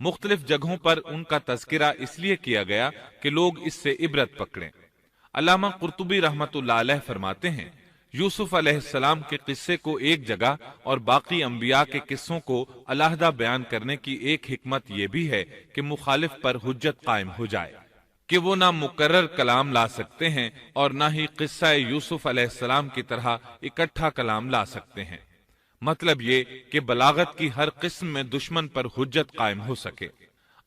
مختلف جگہوں پر ان کا تذکرہ اس لیے کیا گیا کہ لوگ اس سے عبرت پکڑیں۔ علامہ قرطبی رحمت اللہ علیہ فرماتے ہیں، یوسف علیہ السلام کے قصے کو ایک جگہ اور باقی انبیاء کے قصوں کو علیحدہ بیان کرنے کی ایک حکمت یہ بھی ہے کہ مخالف پر حجت قائم ہو جائے کہ وہ نہ مکرر کلام لا سکتے ہیں اور نہ ہی قصہ یوسف علیہ السلام کی طرح اکٹھا کلام لا سکتے ہیں۔ مطلب یہ کہ بلاغت کی ہر قسم میں دشمن پر حجت قائم ہو سکے۔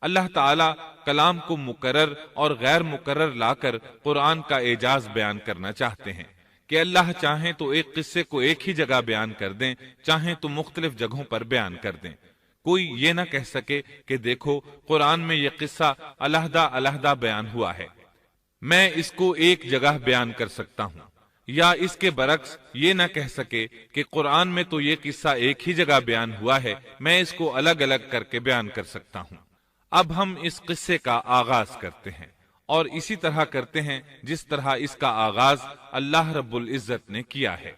اللہ تعالیٰ کلام کو مکرر اور غیر مکرر لا کر قرآن کا اعجاز بیان کرنا چاہتے ہیں کہ اللہ چاہیں تو ایک قصے کو ایک ہی جگہ بیان کر دیں، چاہیں تو مختلف جگہوں پر بیان کر دیں۔ کوئی یہ نہ کہہ سکے کہ دیکھو قرآن میں یہ قصہ علیحدہ علیحدہ بیان ہوا ہے، میں اس کو ایک جگہ بیان کر سکتا ہوں، یا اس کے برعکس یہ نہ کہہ سکے کہ قرآن میں تو یہ قصہ ایک ہی جگہ بیان ہوا ہے، میں اس کو الگ الگ کر کے بیان کر سکتا ہوں۔ اب ہم اس قصے کا آغاز کرتے ہیں اور اسی طرح کرتے ہیں جس طرح اس کا آغاز اللہ رب العزت نے کیا ہے۔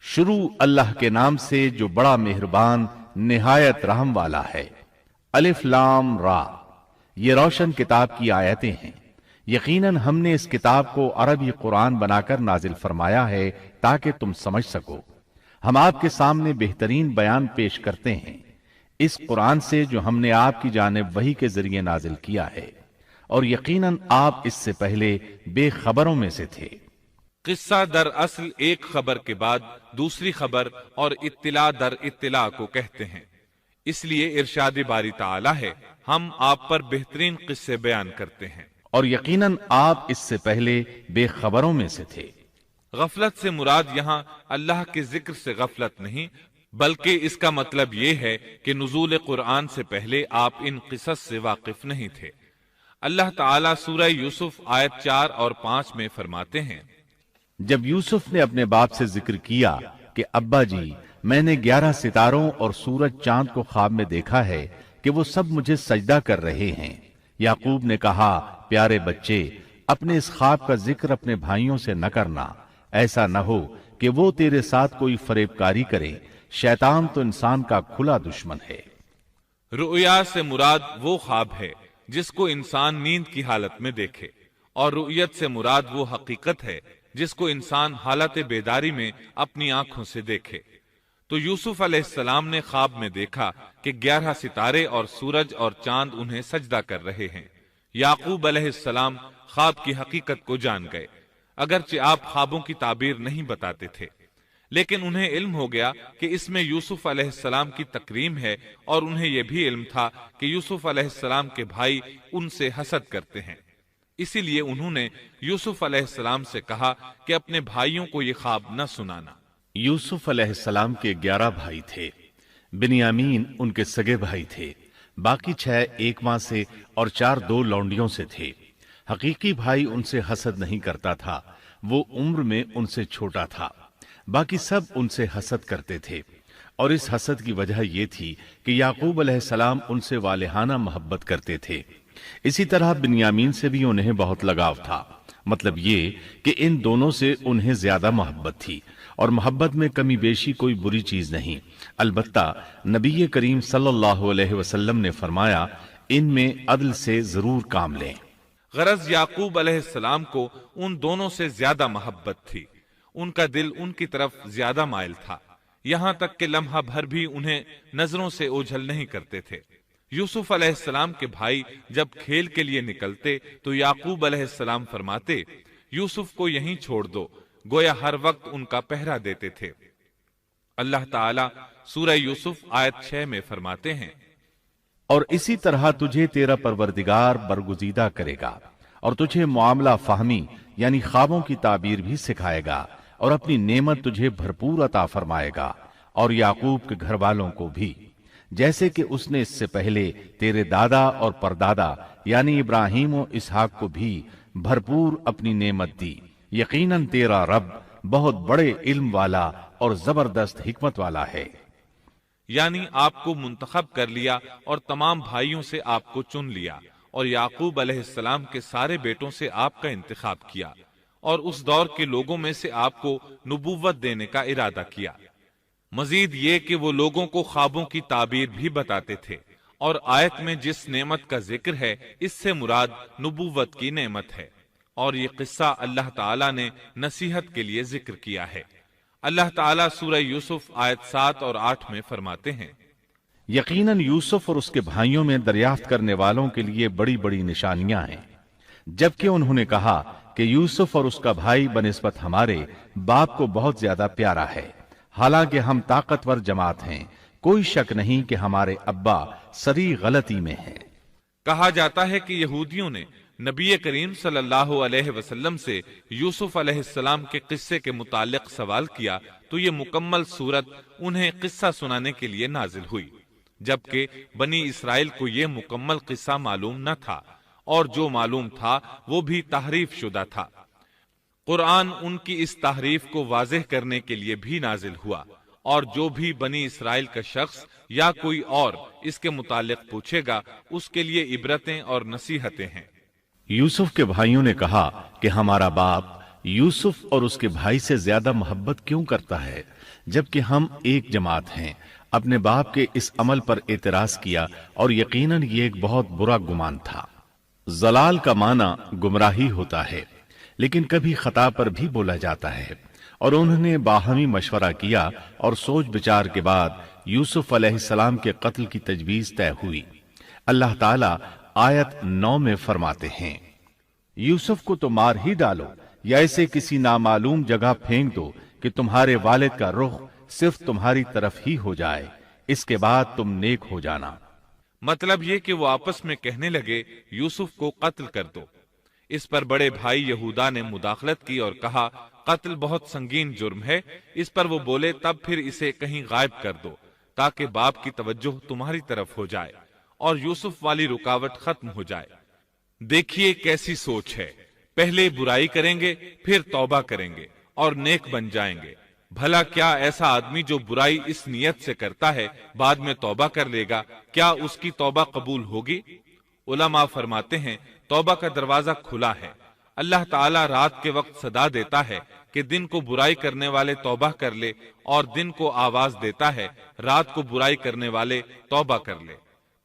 شروع اللہ کے نام سے جو بڑا مہربان نہایت رحم والا ہے۔ الف لام را، یہ روشن کتاب کی آیتیں ہیں۔ یقیناً ہم نے اس کتاب کو عربی قرآن بنا کر نازل فرمایا ہے تاکہ تم سمجھ سکو۔ ہم آپ کے سامنے بہترین بیان پیش کرتے ہیں اس قرآن سے جو ہم نے آپ کی جانب وحی کے ذریعے نازل کیا ہے، اور یقیناً آپ اس سے پہلے بے خبروں میں سے تھے۔ قصہ در اصل ایک خبر کے بعد دوسری خبر اور اطلاع در اطلاع کو کہتے ہیں، اس لیے ارشاد باری تعالی ہے، ہم آپ پر بہترین قصے بیان کرتے ہیں۔ اور یقیناً آپ اس سے پہلے بے خبروں میں سے تھے۔ غفلت سے مراد یہاں اللہ کے ذکر سے غفلت نہیں، بلکہ اس کا مطلب یہ ہے کہ نزول قرآن سے پہلے آپ ان قصص سے واقف نہیں تھے۔ اللہ تعالیٰ سورہ یوسف آیت 4 اور 5 میں فرماتے ہیں، جب یوسف نے اپنے باپ سے ذکر کیا کہ ابا جی، میں نے 11 ستاروں اور سورج چاند کو خواب میں دیکھا ہے کہ وہ سب مجھے سجدہ کر رہے ہیں، یعقوب نے کہا، پیارے بچے، اپنے اس خواب کا ذکر اپنے بھائیوں سے نہ کرنا، ایسا نہ ہو کہ وہ تیرے ساتھ کوئی فریب کاری کرے، شیطان تو انسان کا کھلا دشمن ہے۔ رؤیا سے مراد وہ خواب ہے جس کو انسان نیند کی حالت میں دیکھے، اور رؤیت سے مراد وہ حقیقت ہے جس کو انسان حالت بیداری میں اپنی آنکھوں سے دیکھے۔ تو یوسف علیہ السلام نے خواب میں دیکھا کہ 11 ستارے اور سورج اور چاند انہیں سجدہ کر رہے ہیں۔ یعقوب علیہ السلام خواب کی حقیقت کو جان گئے، اگرچہ آپ خوابوں کی تعبیر نہیں بتاتے تھے، لیکن انہیں علم ہو گیا کہ اس میں یوسف علیہ السلام کی تکریم ہے، اور انہیں یہ بھی علم تھا کہ یوسف علیہ السلام کے بھائی ان سے حسد کرتے ہیں۔ اسی لیے انہوں نے یوسف علیہ السلام سے کہا کہ اپنے بھائیوں کو یہ خواب نہ سنانا۔ یوسف علیہ السلام کے 11 بھائی تھے، بنیامین ان کے سگے بھائی تھے، باقی 6 ایک ماں سے اور 4 2 لونڈیوں سے تھے۔ حقیقی بھائی ان سے حسد نہیں کرتا تھا، وہ عمر میں ان سے چھوٹا تھا، باقی سب ان سے حسد کرتے تھے، اور اس حسد کی وجہ یہ تھی کہ یعقوب علیہ السلام ان سے والہانہ محبت کرتے تھے۔ اسی طرح بنیامین سے بھی انہیں بہت لگاؤ تھا، مطلب یہ کہ ان دونوں سے انہیں زیادہ محبت تھی، اور محبت میں کمی بیشی کوئی بری چیز نہیں، البتہ نبی کریم صلی اللہ علیہ وسلم نے فرمایا، ان میں عدل سے ضرور کام لیں۔ غرض یعقوب علیہ السلام کو ان دونوں سے زیادہ محبت تھی، ان کا دل ان کی طرف زیادہ مائل تھا، یہاں تک کہ لمحہ بھر بھی انہیں نظروں سے اوجھل نہیں کرتے تھے۔ یوسف علیہ السلام کے بھائی جب کھیل کے لیے نکلتے تو یعقوب علیہ السلام فرماتے، یوسف کو یہیں چھوڑ دو، گویا ہر وقت ان کا پہرا دیتے تھے۔ اللہ تعالیٰ سورہ یوسف آیت 6 میں فرماتے ہیں، اور اسی طرح تجھے تیرا پروردگار برگزیدہ کرے گا، اور تجھے معاملہ فہمی یعنی خوابوں کی تعبیر بھی سکھائے گا، اور اپنی نعمت تجھے بھرپور عطا فرمائے گا، اور یعقوب کے گھر والوں کو بھی، جیسے کہ اس نے اس سے پہلے تیرے دادا اور پردادا یعنی ابراہیم و اسحاق کو بھی بھرپور اپنی نعمت دی۔ یقیناً تیرا رب بہت بڑے علم والا اور زبردست حکمت والا ہے۔ یعنی آپ کو منتخب کر لیا اور تمام بھائیوں سے آپ کو چن لیا، اور یعقوب علیہ السلام کے سارے بیٹوں سے آپ کا انتخاب کیا، اور اس دور کے لوگوں میں سے آپ کو نبوت دینے کا ارادہ کیا۔ مزید یہ کہ وہ لوگوں کو خوابوں کی تعبیر بھی بتاتے تھے، اور آیت میں جس نعمت کا ذکر ہے اس سے مراد نبوت کی نعمت ہے، اور یہ قصہ اللہ تعالیٰ نے نصیحت کے لیے ذکر کیا ہے۔ اللہ تعالیٰ سورہ یوسف آیت 7 اور 8 میں فرماتے ہیں، یقیناً یوسف اور اس کے بھائیوں میں دریافت کرنے والوں کے لیے بڑی بڑی نشانیاں ہیں، جبکہ انہوں نے کہا کہ یوسف اور اس کا بھائی بنسبت ہمارے باپ کو بہت زیادہ پیارا ہے، حالانکہ ہم طاقتور جماعت ہیں، کوئی شک نہیں کہ ہمارے ابا سری غلطی میں ہیں۔ کہا جاتا ہے کہ یہودیوں نے نبی کریم صلی اللہ علیہ وسلم سے یوسف علیہ السلام کے قصے کے متعلق سوال کیا تو یہ مکمل سورت انہیں قصہ سنانے کے لیے نازل ہوئی، جبکہ بنی اسرائیل کو یہ مکمل قصہ معلوم نہ تھا، اور جو معلوم تھا وہ بھی تحریف شدہ تھا۔ قرآن ان کی اس تحریف کو واضح کرنے کے لیے بھی نازل ہوا، اور جو بھی بنی اسرائیل کا شخص یا کوئی اور اس کے متعلق پوچھے گا اس کے لیے عبرتیں اور نصیحتیں ہیں۔ یوسف کے بھائیوں نے کہا کہ ہمارا باپ یوسف اور اس کے بھائی سے زیادہ محبت کیوں کرتا ہے، جبکہ ہم ایک جماعت ہیں۔ اپنے باپ کے اس عمل پر اعتراض کیا، اور یقیناً یہ ایک بہت برا گمان تھا۔ ضلال کا معنی گمراہی ہوتا ہے، لیکن کبھی خطا پر بھی بولا جاتا ہے، اور انہوں نے باہمی مشورہ کیا اور سوچ بچار کے بعد یوسف علیہ السلام کے قتل کی تجویز طے ہوئی۔ اللہ تعالیٰ آیت 9 میں فرماتے ہیں، یوسف کو تو مار ہی ڈالو یا اسے کسی نامعلوم جگہ پھینک دو کہ تمہارے والد کا رخ صرف تمہاری طرف ہی ہو جائے، اس کے بعد تم نیک ہو جانا۔ مطلب یہ کہ وہ آپس میں کہنے لگے یوسف کو قتل کر دو۔ اس پر بڑے بھائی یہودا نے مداخلت کی اور کہا قتل بہت سنگین جرم ہے، اس پر وہ بولے تب پھر اسے کہیں غائب کر دو تاکہ باپ کی توجہ تمہاری طرف ہو جائے اور یوسف والی رکاوٹ ختم ہو جائے۔ دیکھیے کیسی سوچ ہے، پہلے برائی کریں گے پھر توبہ کریں گے اور نیک بن جائیں گے۔ بھلا کیا ایسا آدمی جو برائی اس نیت سے کرتا ہے بعد میں توبہ کر لے گا، کیا اس کی توبہ قبول ہوگی؟ علماء فرماتے ہیں توبہ کا دروازہ کھلا ہے۔ اللہ تعالیٰ رات کے وقت صدا دیتا ہے کہ دن کو برائی کرنے والے توبہ کر لے، اور دن کو آواز دیتا ہے رات کو برائی کرنے والے توبہ کر لے۔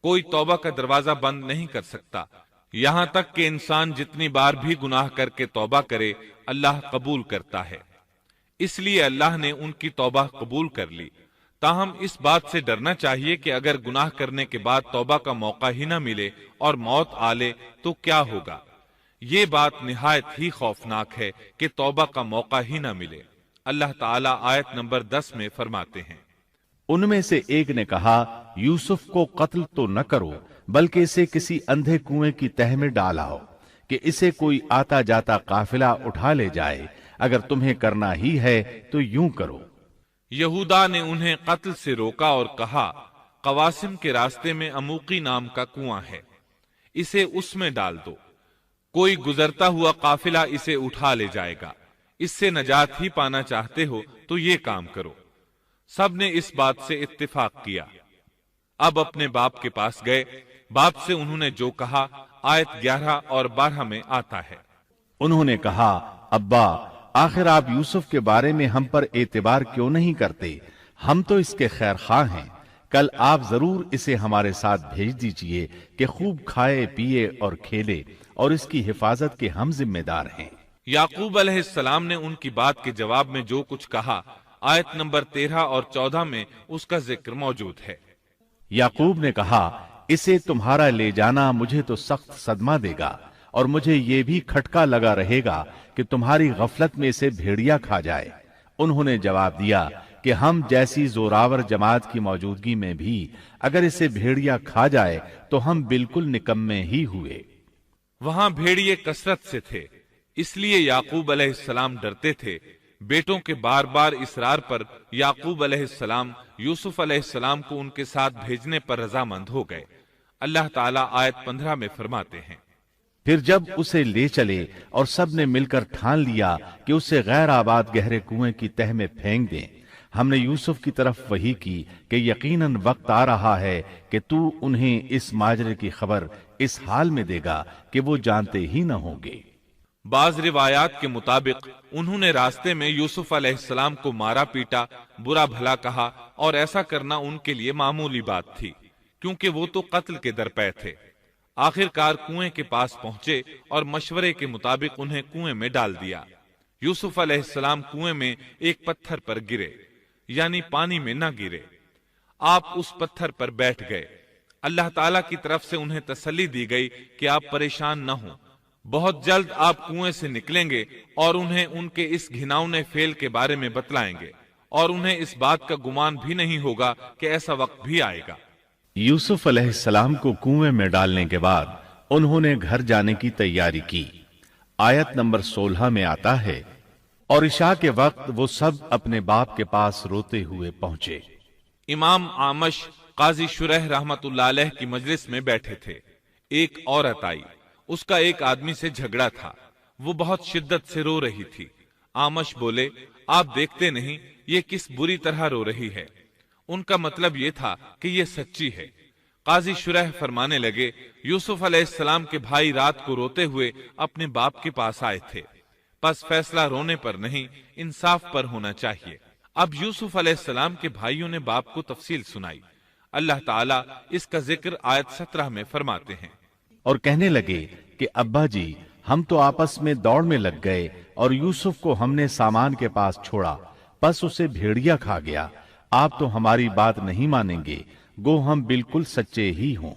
کوئی توبہ کا دروازہ بند نہیں کر سکتا، یہاں تک کہ انسان جتنی بار بھی گناہ کر کے توبہ کرے اللہ قبول کرتا ہے۔ اس لیے اللہ نے ان کی توبہ قبول کر لی۔ تاہم اس بات سے ڈرنا چاہیے کہ اگر گناہ کرنے کے بعد توبہ کا موقع ہی نہ ملے اور موت آ لے تو کیا ہوگا؟ یہ بات نہایت ہی خوفناک ہے کہ توبہ کا موقع ہی نہ ملے۔ اللہ تعالیٰ آیت نمبر 10 میں فرماتے ہیں، ان میں سے ایک نے کہا یوسف کو قتل تو نہ کرو بلکہ اسے کسی اندھے کنویں کی تہ میں ڈالاؤ کہ اسے کوئی آتا جاتا قافلہ اٹھا لے جائے، اگر تمہیں کرنا ہی ہے تو یوں کرو۔ یہودا نے انہیں قتل سے روکا اور کہا قواسم کے راستے میں اموقی نام کا کنواں ہے، اسے اس میں ڈال دو، کوئی گزرتا ہوا قافلہ اسے اٹھا لے جائے گا، اس سے نجات ہی پانا چاہتے ہو تو یہ کام کرو۔ سب نے اس بات سے اتفاق کیا۔ اب اپنے باپ کے پاس گئے، باپ سے انہوں نے جو کہا آیت 11 اور 12 میں آتا ہے، انہوں نے کہا ابا آخر آپ یوسف کے بارے میں ہم پر اعتبار کیوں نہیں کرتے؟ ہم تو اس کے خیر خواہ ہیں، کل آپ ضرور اسے ہمارے ساتھ بھیج دیجئے کہ خوب کھائے پیے اور کھیلے، اور اس کی حفاظت کے ہم ذمہ دار ہیں۔ یعقوب علیہ السلام نے ان کی بات کے جواب میں جو کچھ کہا آیت نمبر 13 اور 14 میں اس کا ذکر موجود ہے۔ یعقوب نے کہا اسے تمہارا لے جانا مجھے تو سخت صدمہ دے گا، اور مجھے یہ بھی کھٹکا لگا رہے گا کہ تمہاری غفلت میں اسے بھیڑیا کھا جائے۔ انہوں نے جواب دیا کہ ہم جیسی زوراور جماعت کی موجودگی میں بھی اگر اسے بھیڑیا کھا جائے تو ہم بالکل نکمے ہی ہوئے۔ وہاں بھیڑیے کثرت سے تھے، اس لیے یعقوب علیہ السلام ڈرتے تھے۔ بیٹوں کے بار بار اصرار پر یعقوب علیہ السلام یوسف علیہ السلام کو ان کے ساتھ بھیجنے پر رضامند ہو گئے۔ اللہ تعالیٰ آیت 15 میں فرماتے ہیں، پھر جب اسے لے چلے اور سب نے مل کر ٹھان لیا کہ اسے غیر آباد گہرے کنویں کی تہ میں پھینک دیں، ہم نے یوسف کی طرف وحی کی کہ یقیناً وقت آ رہا ہے کہ تو انہیں اس ماجرے کی خبر اس حال میں دے گا کہ وہ جانتے ہی نہ ہوں گے۔ بعض روایات کے مطابق انہوں نے راستے میں یوسف علیہ السلام کو مارا پیٹا، برا بھلا کہا، اور ایسا کرنا ان کے لیے معمولی بات تھی، کیونکہ وہ تو قتل کے درپے تھے۔ آخر کار کنویں کے پاس پہنچے اور مشورے کے مطابق انہیں کنویں میں ڈال دیا۔ یوسف علیہ السلام کنویں میں ایک پتھر پر گرے، یعنی پانی میں نہ گرے۔ آپ اس پتھر پر بیٹھ گئے۔ اللہ تعالیٰ کی طرف سے انہیں تسلی دی گئی کہ آپ پریشان نہ ہوں، بہت جلد آپ کنویں سے نکلیں گے اور انہیں ان کے اس گھناؤنے فعل کے بارے میں بتلائیں گے، اور انہیں اس بات کا گمان بھی نہیں ہوگا کہ ایسا وقت بھی آئے گا۔ یوسف علیہ السلام کو کنویں میں ڈالنے کے بعد انہوں نے گھر جانے کی تیاری کی۔ آیت نمبر 16 میں آتا ہے، اور عشاء کے وقت وہ سب اپنے باپ کے پاس روتے ہوئے پہنچے۔ امام عامش قاضی شرح رحمت اللہ علیہ کی مجلس میں بیٹھے تھے۔ ایک عورت آئی، اس کا ایک آدمی سے جھگڑا تھا، وہ بہت شدت سے رو رہی تھی۔ عامش بولے، آپ دیکھتے نہیں یہ کس بری طرح رو رہی ہے؟ ان کا مطلب یہ تھا کہ یہ سچی ہے۔ قاضی شرح فرمانے لگے، یوسف علیہ السلام کے بھائی رات کو روتے ہوئے اپنے باپ کے پاس آئے تھے، پس فیصلہ رونے پر نہیں انصاف پر ہونا چاہیے۔ اب یوسف علیہ السلام کے بھائیوں نے باپ کو تفصیل سنائی۔ اللہ تعالیٰ اس کا ذکر آیت 17 میں فرماتے ہیں، اور کہنے لگے کہ ابا جی، ہم تو آپس میں دوڑ میں لگ گئے اور یوسف کو ہم نے سامان کے پاس چھوڑا، پس اسے بھیڑیا کھا گیا۔ آپ تو ہماری بات نہیں مانیں گے، گو ہم بالکل سچے ہی ہوں۔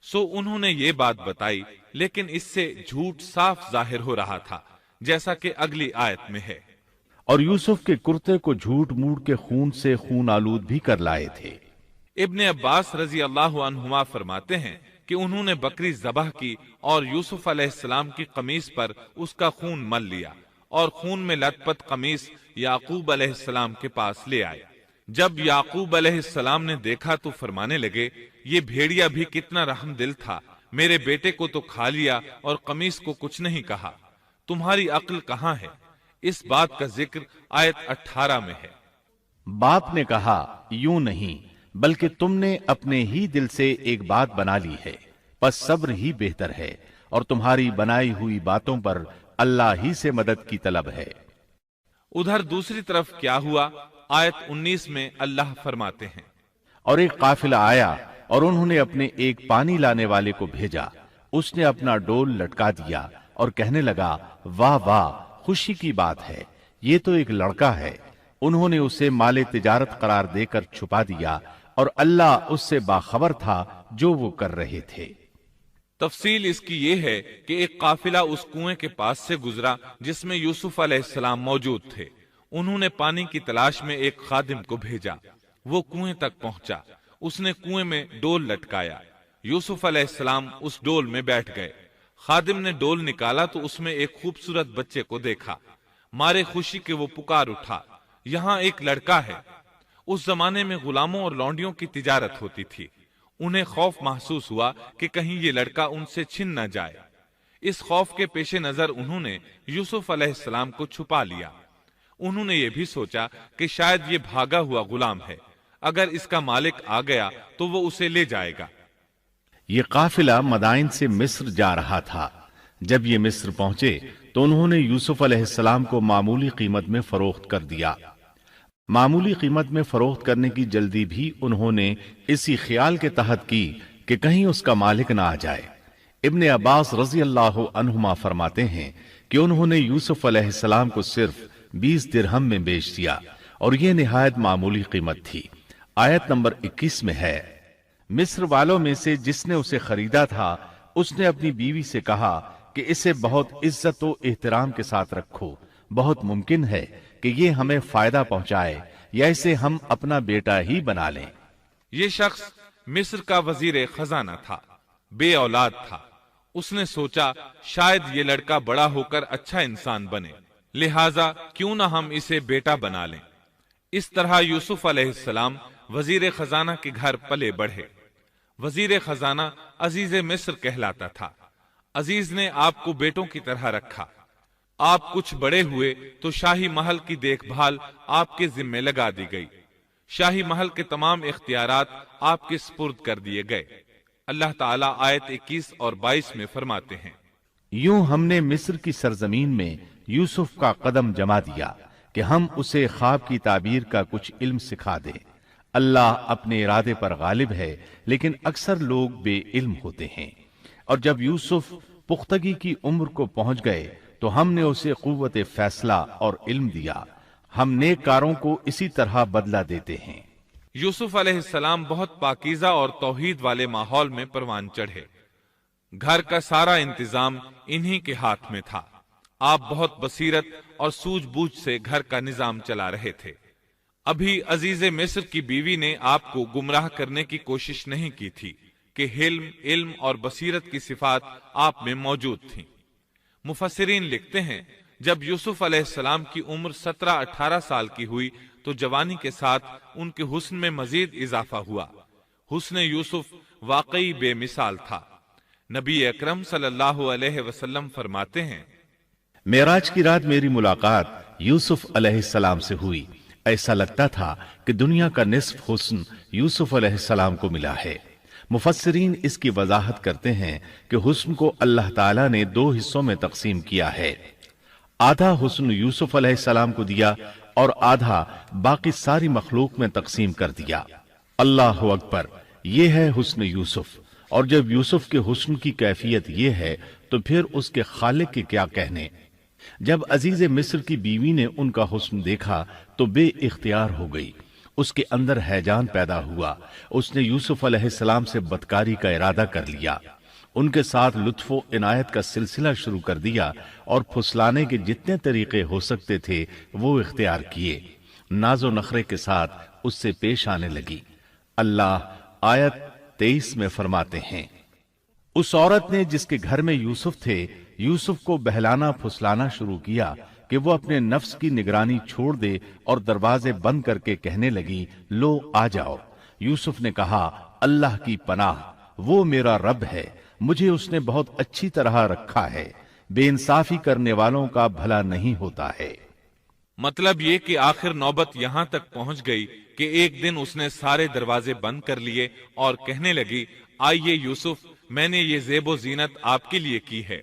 سو انہوں نے یہ بات بتائی، لیکن اس سے جھوٹ صاف ظاہر ہو رہا تھا، جیسا کہ اگلی آیت میں ہے۔ اور یوسف کے کرتے کو جھوٹ موڑ کے خون سے خون آلود بھی کر لائے تھے۔ ابن عباس رضی اللہ عنہما فرماتے ہیں کہ انہوں نے بکری ذبح کی اور یوسف علیہ السلام کی قمیص پر اس کا خون مل لیا، اور خون میں لت پت قمیص یعقوب علیہ السلام کے پاس لے آئے۔ جب یعقوب علیہ السلام نے دیکھا تو فرمانے لگے، یہ بھیڑیا بھی کتنا رحم دل تھا، میرے بیٹے کو تو کھا لیا اور قمیص کو کچھ نہیں کہا، تمہاری عقل کہاں ہے؟ اس بات کا ذکر آیت 18 میں ہے۔ باپ نے کہا، یوں نہیں، بلکہ تم نے اپنے ہی دل سے ایک بات بنا لی ہے، پس صبر ہی بہتر ہے، اور تمہاری بنائی ہوئی باتوں پر اللہ ہی سے مدد کی طلب ہے۔ ادھر دوسری طرف کیا ہوا؟ آیت 19 میں اللہ فرماتے ہیں، اور ایک قافلہ آیا اور انہوں نے اپنے ایک پانی لانے والے کو بھیجا، اس نے اپنا ڈول لٹکا دیا اور کہنے لگا، واہ واہ، خوشی کی بات ہے، یہ تو ایک لڑکا ہے۔ انہوں نے اسے مال تجارت قرار دے کر چھپا دیا، اور اللہ اس سے باخبر تھا جو وہ کر رہے تھے۔ تفصیل اس کی یہ ہے کہ ایک قافلہ اس کنویں کے پاس سے گزرا جس میں یوسف علیہ السلام موجود تھے۔ انہوں نے پانی کی تلاش میں ایک خادم کو بھیجا، وہ کنویں تک پہنچا، اس نے کنویں میں ڈول لٹکایا، یوسف علیہ السلام اس ڈول میں بیٹھ گئے۔ خادم نے ڈول نکالا تو اس میں ایک خوبصورت بچے کو دیکھا، مارے خوشی کے وہ پکار اٹھا، یہاں ایک لڑکا ہے۔ اس زمانے میں غلاموں اور لونڈیوں کی تجارت ہوتی تھی، انہیں خوف محسوس ہوا کہ کہیں یہ لڑکا ان سے چھن نہ جائے۔ اس خوف کے پیش نظر انہوں نے یوسف علیہ السلام کو چھپا لیا۔ انہوں نے یہ بھی سوچا کہ شاید یہ بھاگا ہوا غلام ہے، اگر اس کا مالک آ گیا تو وہ اسے لے جائے گا۔ یہ قافلہ مدائن سے مصر جا رہا تھا۔ جب یہ مصر پہنچے تو انہوں نے یوسف علیہ السلام کو معمولی قیمت میں فروخت کر دیا۔ معمولی قیمت میں فروخت کرنے کی جلدی بھی انہوں نے اسی خیال کے تحت کی کہ کہیں اس کا مالک نہ آ جائے۔ ابن عباس رضی اللہ عنہما فرماتے ہیں کہ انہوں نے یوسف علیہ السلام کو صرف 20 درہم میں بیچ دیا، اور یہ نہایت معمولی قیمت تھی۔ آیت نمبر 21 میں ہے، مصر والوں میں سے جس نے اسے خریدا تھا، اس نے اپنی بیوی سے کہا کہ اسے بہت عزت و احترام کے ساتھ رکھو، بہت ممکن ہے کہ یہ ہمیں فائدہ پہنچائے یا اسے ہم اپنا بیٹا ہی بنا لیں۔ یہ شخص مصر کا وزیر خزانہ تھا، بے اولاد تھا۔ اس نے سوچا شاید یہ لڑکا بڑا ہو کر اچھا انسان بنے، لہٰذا کیوں نہ ہم اسے بیٹا بنا لیں۔ اس طرح یوسف علیہ السلام وزیر خزانہ کے گھر پلے بڑھے۔ وزیر خزانہ عزیز مصر کہلاتا تھا۔ عزیز نے آپ کو بیٹوں کی طرح رکھا۔ آپ کچھ بڑے ہوئے تو شاہی محل کی دیکھ بھال آپ کے ذمے لگا دی گئی۔ شاہی محل کے تمام اختیارات آپ کے سپرد کر دیے گئے۔ اللہ تعالیٰ آیت 21 اور 22 میں فرماتے ہیں، یوں ہم نے مصر کی سرزمین میں یوسف کا قدم جما دیا کہ ہم اسے خواب کی تعبیر کا کچھ علم سکھا دیں۔ اللہ اپنے ارادے پر غالب ہے، لیکن اکثر لوگ بے علم ہوتے ہیں۔ اور جب یوسف پختگی کی عمر کو پہنچ گئے تو ہم نے اسے قوت فیصلہ اور علم دیا۔ ہم نیک کاروں کو اسی طرح بدلہ دیتے ہیں۔ یوسف علیہ السلام بہت پاکیزہ اور توحید والے ماحول میں پروان چڑھے۔ گھر کا سارا انتظام انہی کے ہاتھ میں تھا۔ آپ بہت بصیرت اور سوجھ بوجھ سے گھر کا نظام چلا رہے تھے۔ ابھی عزیز مصر کی بیوی نے آپ کو گمراہ کرنے کی کوشش نہیں کی تھی کہ حلم، علم اور بصیرت کی صفات آپ میں موجود تھیں۔ مفسرین لکھتے ہیں جب یوسف علیہ السلام کی عمر 17-18 سال کی ہوئی تو جوانی کے ساتھ ان کے حسن میں مزید اضافہ ہوا۔ حسن یوسف واقعی بے مثال تھا۔ نبی اکرم صلی اللہ علیہ وسلم فرماتے ہیں، معراج کی رات میری ملاقات یوسف علیہ السلام سے ہوئی۔ ایسا لگتا تھا کہ دنیا کا نصف حسن یوسف علیہ السلام کو ملا ہے۔ مفسرین اس کی وضاحت کرتے ہیں کہ حسن کو اللہ تعالیٰ نے 2 حصوں میں تقسیم کیا ہے۔ آدھا حسن یوسف علیہ السلام کو دیا اور آدھا باقی ساری مخلوق میں تقسیم کر دیا۔ اللہ اکبر، یہ ہے حسن یوسف۔ اور جب یوسف کے حسن کی کیفیت یہ ہے تو پھر اس کے خالق کے کیا کہنے۔ جب عزیز مصر کی بیوی نے ان کا حسن دیکھا تو بے اختیار ہو گئی۔ اس کے اندر ہیجان پیدا ہوا۔ اس نے یوسف علیہ السلام سے بدکاری کا ارادہ کر لیا۔ ان کے ساتھ لطف و عنایت کا سلسلہ شروع کر دیا اور پھسلانے کے جتنے طریقے ہو سکتے تھے وہ اختیار کیے۔ ناز و نخرے کے ساتھ اس سے پیش آنے لگی۔ اللہ آیت 23 میں فرماتے ہیں، اس عورت نے جس کے گھر میں یوسف تھے یوسف کو بہلانا پھسلانا شروع کیا کہ وہ اپنے نفس کی نگرانی چھوڑ دے اور دروازے بند کر کے کہنے لگی، لو آ جاؤ۔ یوسف نے کہا، اللہ کی پناہ، وہ میرا رب ہے، مجھے اس نے بہت اچھی طرح رکھا ہے، بے انصافی کرنے والوں کا بھلا نہیں ہوتا ہے۔ مطلب یہ کہ آخر نوبت یہاں تک پہنچ گئی کہ ایک دن اس نے سارے دروازے بند کر لیے اور کہنے لگی، آئیے یوسف، میں نے یہ زیب و زینت آپ کے لیے کی ہے۔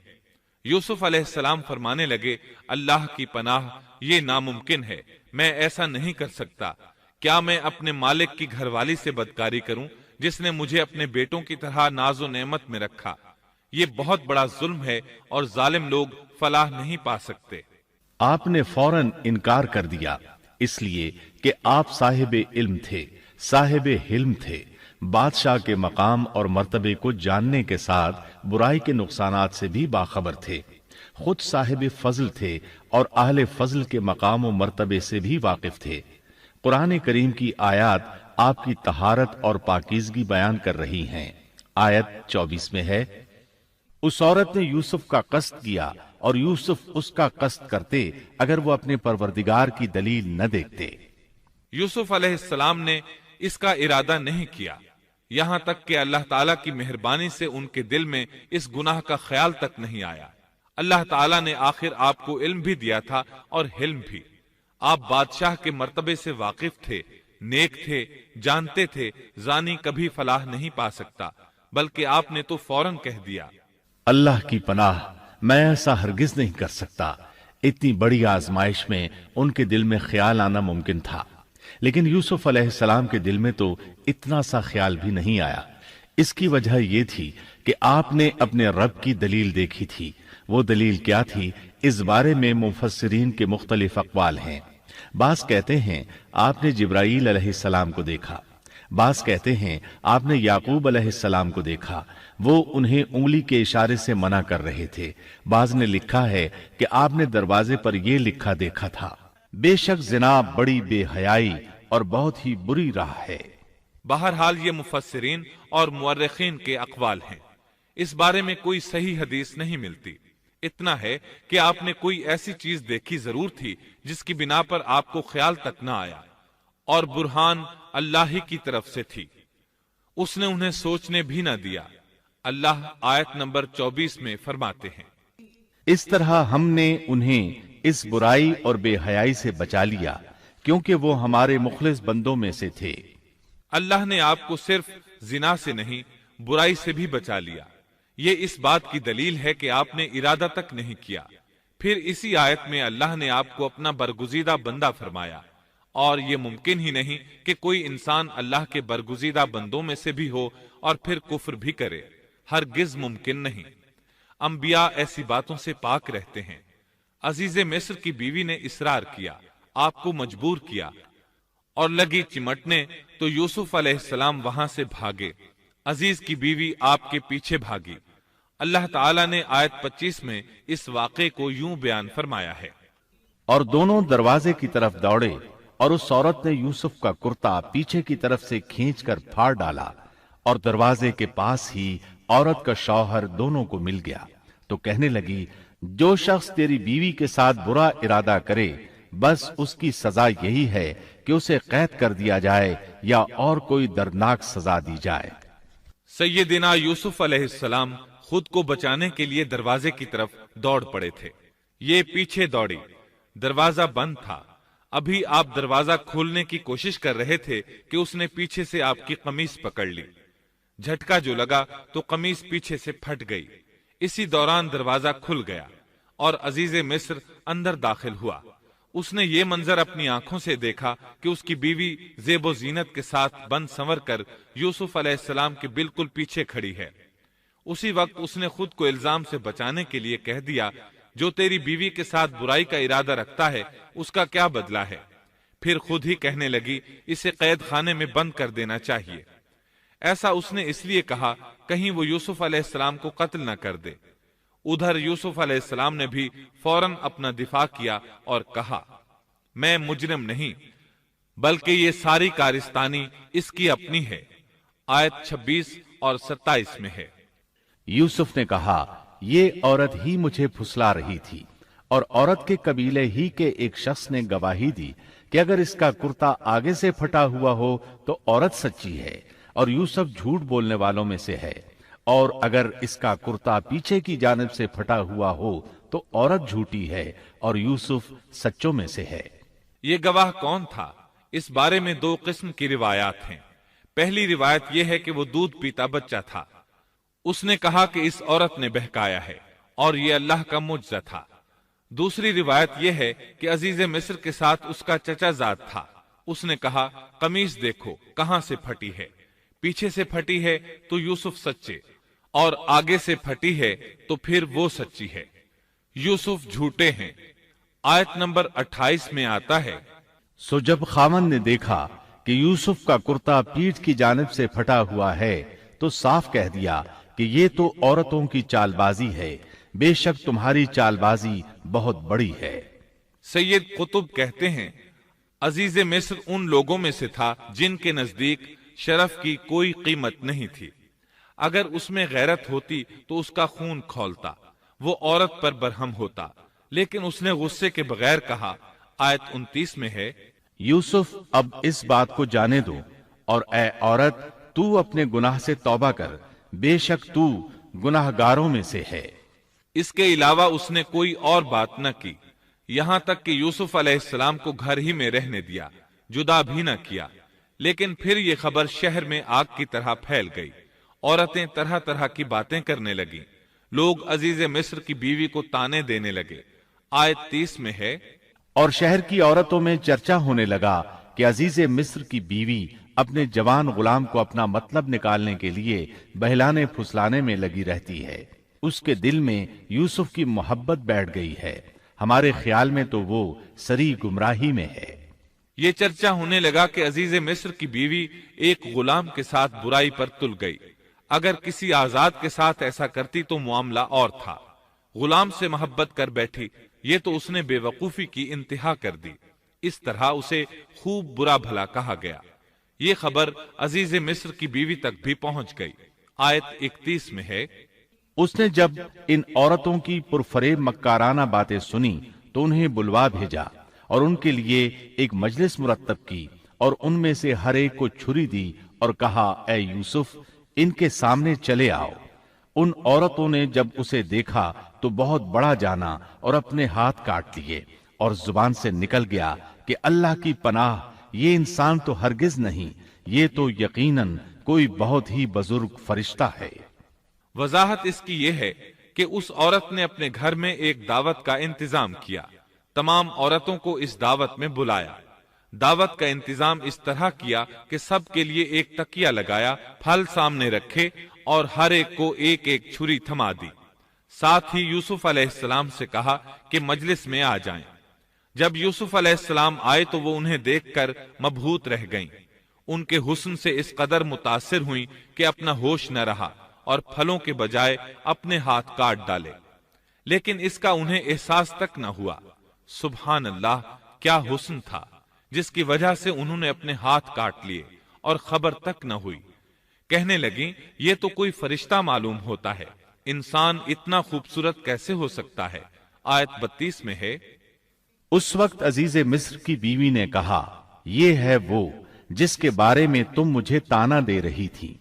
یوسف علیہ السلام فرمانے لگے، اللہ کی پناہ، یہ ناممکن ہے، میں ایسا نہیں کر سکتا۔ کیا میں اپنے مالک کی گھر والی سے بدکاری کروں جس نے مجھے اپنے بیٹوں کی طرح ناز و نعمت میں رکھا؟ یہ بہت بڑا ظلم ہے اور ظالم لوگ فلاح نہیں پا سکتے۔ آپ نے فوراً انکار کر دیا، اس لیے کہ آپ صاحب علم تھے، صاحب حلم تھے، بادشاہ کے مقام اور مرتبے کو جاننے کے ساتھ برائی کے نقصانات سے بھی باخبر تھے، خود صاحب فضل تھے اور اہل فضل کے مقام و مرتبے سے بھی واقف تھے۔ قرآن کریم کی آیات آپ کی طہارت اور پاکیزگی بیان کر رہی ہیں۔ آیت 24 میں ہے، اس عورت نے یوسف کا قصد کیا اور یوسف اس کا قصد کرتے اگر وہ اپنے پروردگار کی دلیل نہ دیکھتے۔ یوسف علیہ السلام نے اس کا ارادہ نہیں کیا، یہاں تک کہ اللہ تعالیٰ کی مہربانی سے ان کے دل میں اس گناہ کا خیال تک نہیں آیا۔ اللہ تعالیٰ نے آخر آپ کو علم بھی دیا تھا اور حلم بھی۔ آپ بادشاہ کے مرتبے سے واقف تھے، نیک تھے، جانتے تھے زانی کبھی فلاح نہیں پا سکتا، بلکہ آپ نے تو فوراً کہہ دیا، اللہ کی پناہ، میں ایسا ہرگز نہیں کر سکتا۔ اتنی بڑی آزمائش میں ان کے دل میں خیال آنا ممکن تھا، لیکن یوسف علیہ السلام کے دل میں تو اتنا سا خیال بھی نہیں آیا۔ اس کی وجہ یہ تھی کہ آپ نے اپنے رب کی دلیل دیکھی تھی۔ وہ دلیل کیا تھی، اس بارے میں مفسرین کے مختلف اقوال ہیں۔ بعض کہتے ہیں آپ نے جبرائیل علیہ السلام کو دیکھا، بعض کہتے ہیں آپ نے یعقوب علیہ السلام کو دیکھا، وہ انہیں انگلی کے اشارے سے منع کر رہے تھے۔ بعض نے لکھا ہے کہ آپ نے دروازے پر یہ لکھا دیکھا تھا، بے شک زنا بڑی بے حیائی اور بہت ہی بری راہ ہے۔ بہرحال یہ مفسرین اور مورخین کے اقوال ہیں، اس بارے میں کوئی صحیح حدیث نہیں ملتی۔ اتنا ہے کہ آپ نے کوئی ایسی چیز دیکھی ضرور تھی جس کی بنا پر آپ کو خیال تک نہ آیا، اور برہان اللہ ہی کی طرف سے تھی، اس نے انہیں سوچنے بھی نہ دیا۔ اللہ آیت نمبر 24 میں فرماتے ہیں، اس طرح ہم نے انہیں اس برائی اور بے حیائی سے بچا لیا کیونکہ وہ ہمارے مخلص بندوں میں سے تھے۔ اللہ نے آپ کو صرف زنا سے نہیں برائی سے بھی بچا لیا۔ یہ اس بات کی دلیل ہے کہ آپ نے ارادہ تک نہیں کیا۔ پھر اسی آیت میں اللہ نے آپ کو اپنا برگزیدہ بندہ فرمایا اور یہ ممکن ہی نہیں کہ کوئی انسان اللہ کے برگزیدہ بندوں میں سے بھی ہو اور پھر کفر بھی کرے، ہرگز ممکن نہیں۔ انبیاء ایسی باتوں سے پاک رہتے ہیں۔ عزیز مصر کی بیوی نے اصرار کیا، آپ کو مجبور کیا اور لگی چمٹنے، تو یوسف علیہ السلام وہاں سے بھاگے۔ عزیز کی بیوی آپ کے پیچھے بھاگی۔ اللہ تعالیٰ نے آیت 25 میں اس واقعے کو یوں بیان فرمایا ہے، اور دونوں دروازے کی طرف دوڑے، اور اس عورت نے یوسف کا کرتا پیچھے کی طرف سے کھینچ کر پھاڑ ڈالا، اور دروازے کے پاس ہی عورت کا شوہر دونوں کو مل گیا، تو کہنے لگی، جو شخص تیری بیوی کے ساتھ برا ارادہ کرے، بس اس کی سزا یہی ہے کہ اسے قید کر دیا جائے یا اور کوئی دردناک سزا دی جائے۔ سیدنا یوسف علیہ السلام خود کو بچانے کے لیے دروازے کی طرف دوڑ پڑے تھے۔ یہ پیچھے دوڑی، دروازہ بند تھا۔ ابھی آپ دروازہ کھولنے کی کوشش کر رہے تھے کہ اس نے پیچھے سے آپ کی قمیص پکڑ لی۔ جھٹکا جو لگا تو قمیص پیچھے سے پھٹ گئی۔ اسی دوران دروازہ کھل گیا اور عزیز مصر اندر داخل ہوا۔ اس نے یہ منظر اپنی آنکھوں سے دیکھا کہ اس کی بیوی زیب و زینت کے ساتھ بن سنور کر یوسف علیہ السلام کے بالکل پیچھے کھڑی ہے۔ اسی وقت اس نے خود کو الزام سے بچانے کے لیے کہہ دیا، جو تیری بیوی کے ساتھ برائی کا ارادہ رکھتا ہے اس کا کیا بدلہ ہے؟ پھر خود ہی کہنے لگی، اسے قید خانے میں بند کر دینا چاہیے۔ ایسا اس نے اس لیے کہا کہیں وہ یوسف علیہ السلام کو قتل نہ کر دے۔ ادھر یوسف علیہ السلام نے بھی فوراً اپنا دفاع کیا اور کہا، میں مجرم نہیں، بلکہ یہ ساری کارستانی اس کی اپنی ہے۔ آیت 26 اور 27 میں ہے۔ یوسف نے کہا، یہ عورت ہی مجھے پھسلا رہی تھی، اور عورت کے قبیلے ہی کے ایک شخص نے گواہی دی کہ اگر اس کا کرتا آگے سے پھٹا ہوا ہو تو عورت سچی ہے اور یوسف جھوٹ بولنے والوں میں سے ہے، اور اگر اس کا کرتا پیچھے کی جانب سے پھٹا ہوا ہو تو عورت جھوٹی ہے اور یوسف سچوں میں سے ہے۔ یہ گواہ کون تھا؟ اس بارے میں دو قسم کی روایات ہیں۔ پہلی روایت یہ ہے کہ وہ دودھ پیتا بچہ تھا۔ اس نے کہا کہ اس عورت نے بہکایا ہے اور یہ اللہ کا معجزہ تھا۔ دوسری روایت یہ ہے کہ عزیز مصر کے ساتھ اس کا چچا زاد تھا۔ اس نے کہا، قمیص دیکھو کہاں سے پھٹی ہے، پیچھے سے پھٹی ہے تو یوسف سچے، اور آگے سے پھٹی ہے تو پھر وہ سچی ہے، یوسف جھوٹے ہیں۔ آیت نمبر 28 میں آتا ہے، سو جب خاوند نے دیکھا کہ یوسف کا کرتا پیٹھ کی جانب سے پھٹا ہوا ہے تو صاف کہہ دیا کہ یہ تو عورتوں کی چال بازی ہے، بے شک تمہاری چال بازی بہت بڑی ہے۔ سید قطب کہتے ہیں، عزیز مصر ان لوگوں میں سے تھا جن کے نزدیک شرف کی کوئی قیمت نہیں تھی۔ اگر اس میں غیرت ہوتی تو اس کا خون کھولتا، وہ عورت پر برہم ہوتا، لیکن اس نے غصے کے بغیر کہا۔ آیت 29 میں ہے، یوسف اب اس بات کو جانے دو، اور اے عورت تو اپنے گناہ سے توبہ کر، بے شک تو گناہ گاروں میں سے ہے۔ اس کے علاوہ اس نے کوئی اور بات نہ کی، یہاں تک کہ یوسف علیہ السلام کو گھر ہی میں رہنے دیا، جدا بھی نہ کیا۔ لیکن پھر یہ خبر شہر میں آگ کی طرح پھیل گئی، عورتیں طرح طرح کی باتیں کرنے لگیں، لوگ عزیز مصر کی بیوی کو تانے دینے لگے۔ آیت 30 میں ہے، اور شہر کی عورتوں میں چرچا ہونے لگا کہ عزیز مصر کی بیوی اپنے جوان غلام کو اپنا مطلب نکالنے کے لیے بہلانے پھسلانے میں لگی رہتی ہے، اس کے دل میں یوسف کی محبت بیٹھ گئی ہے، ہمارے خیال میں تو وہ سری گمراہی میں ہے۔ یہ چرچا ہونے لگا کہ عزیز مصر کی بیوی ایک غلام کے ساتھ برائی پر تل گئی۔ اگر کسی آزاد کے ساتھ ایسا کرتی تو معاملہ اور تھا، غلام سے محبت کر بیٹھی، یہ تو اس نے بے وقوفی کی انتہا کر دی۔ اس طرح اسے خوب برا بھلا کہا گیا۔ یہ خبر عزیز مصر کی بیوی تک بھی پہنچ گئی۔ آیت 31 میں ہے، اس نے جب ان عورتوں کی پرفریب مکارانہ باتیں سنی تو انہیں بلوا بھیجا اور ان کے لیے ایک مجلس مرتب کی، اور ان میں سے ہر ایک کو چھری دی اور کہا، اے یوسف ان کے سامنے چلے آؤ۔ ان عورتوں نے جب اسے دیکھا تو بہت بڑا جانا اور اپنے ہاتھ کاٹ لیے، اور زبان سے نکل گیا کہ اللہ کی پناہ، یہ انسان تو ہرگز نہیں، یہ تو یقیناً کوئی بہت ہی بزرگ فرشتہ ہے۔ وضاحت اس کی یہ ہے کہ اس عورت نے اپنے گھر میں ایک دعوت کا انتظام کیا، تمام عورتوں کو اس دعوت میں بلایا۔ دعوت کا انتظام اس طرح کیا کہ سب کے لیے ایک تکیہ لگایا، پھل سامنے رکھے اور ہر ایک کو ایک ایک چھری تھما دی۔ ساتھ ہی یوسف علیہ السلام سے کہا کہ مجلس میں آ جائیں۔ جب یوسف علیہ السلام آئے تو وہ انہیں دیکھ کر مبہوت رہ گئیں۔ ان کے حسن سے اس قدر متاثر ہوئیں کہ اپنا ہوش نہ رہا اور پھلوں کے بجائے اپنے ہاتھ کاٹ ڈالے، لیکن اس کا انہیں احساس تک نہ ہوا۔ سبحان اللہ، کیا حسن تھا جس کی وجہ سے انہوں نے اپنے ہاتھ کاٹ لیے اور خبر تک نہ ہوئی۔ کہنے لگیں یہ تو کوئی فرشتہ معلوم ہوتا ہے، انسان اتنا خوبصورت کیسے ہو سکتا ہے۔ آیت 32 میں ہے، اس وقت عزیز مصر کی بیوی نے کہا، یہ ہے وہ جس کے بارے میں تم مجھے تانا دے رہی تھی۔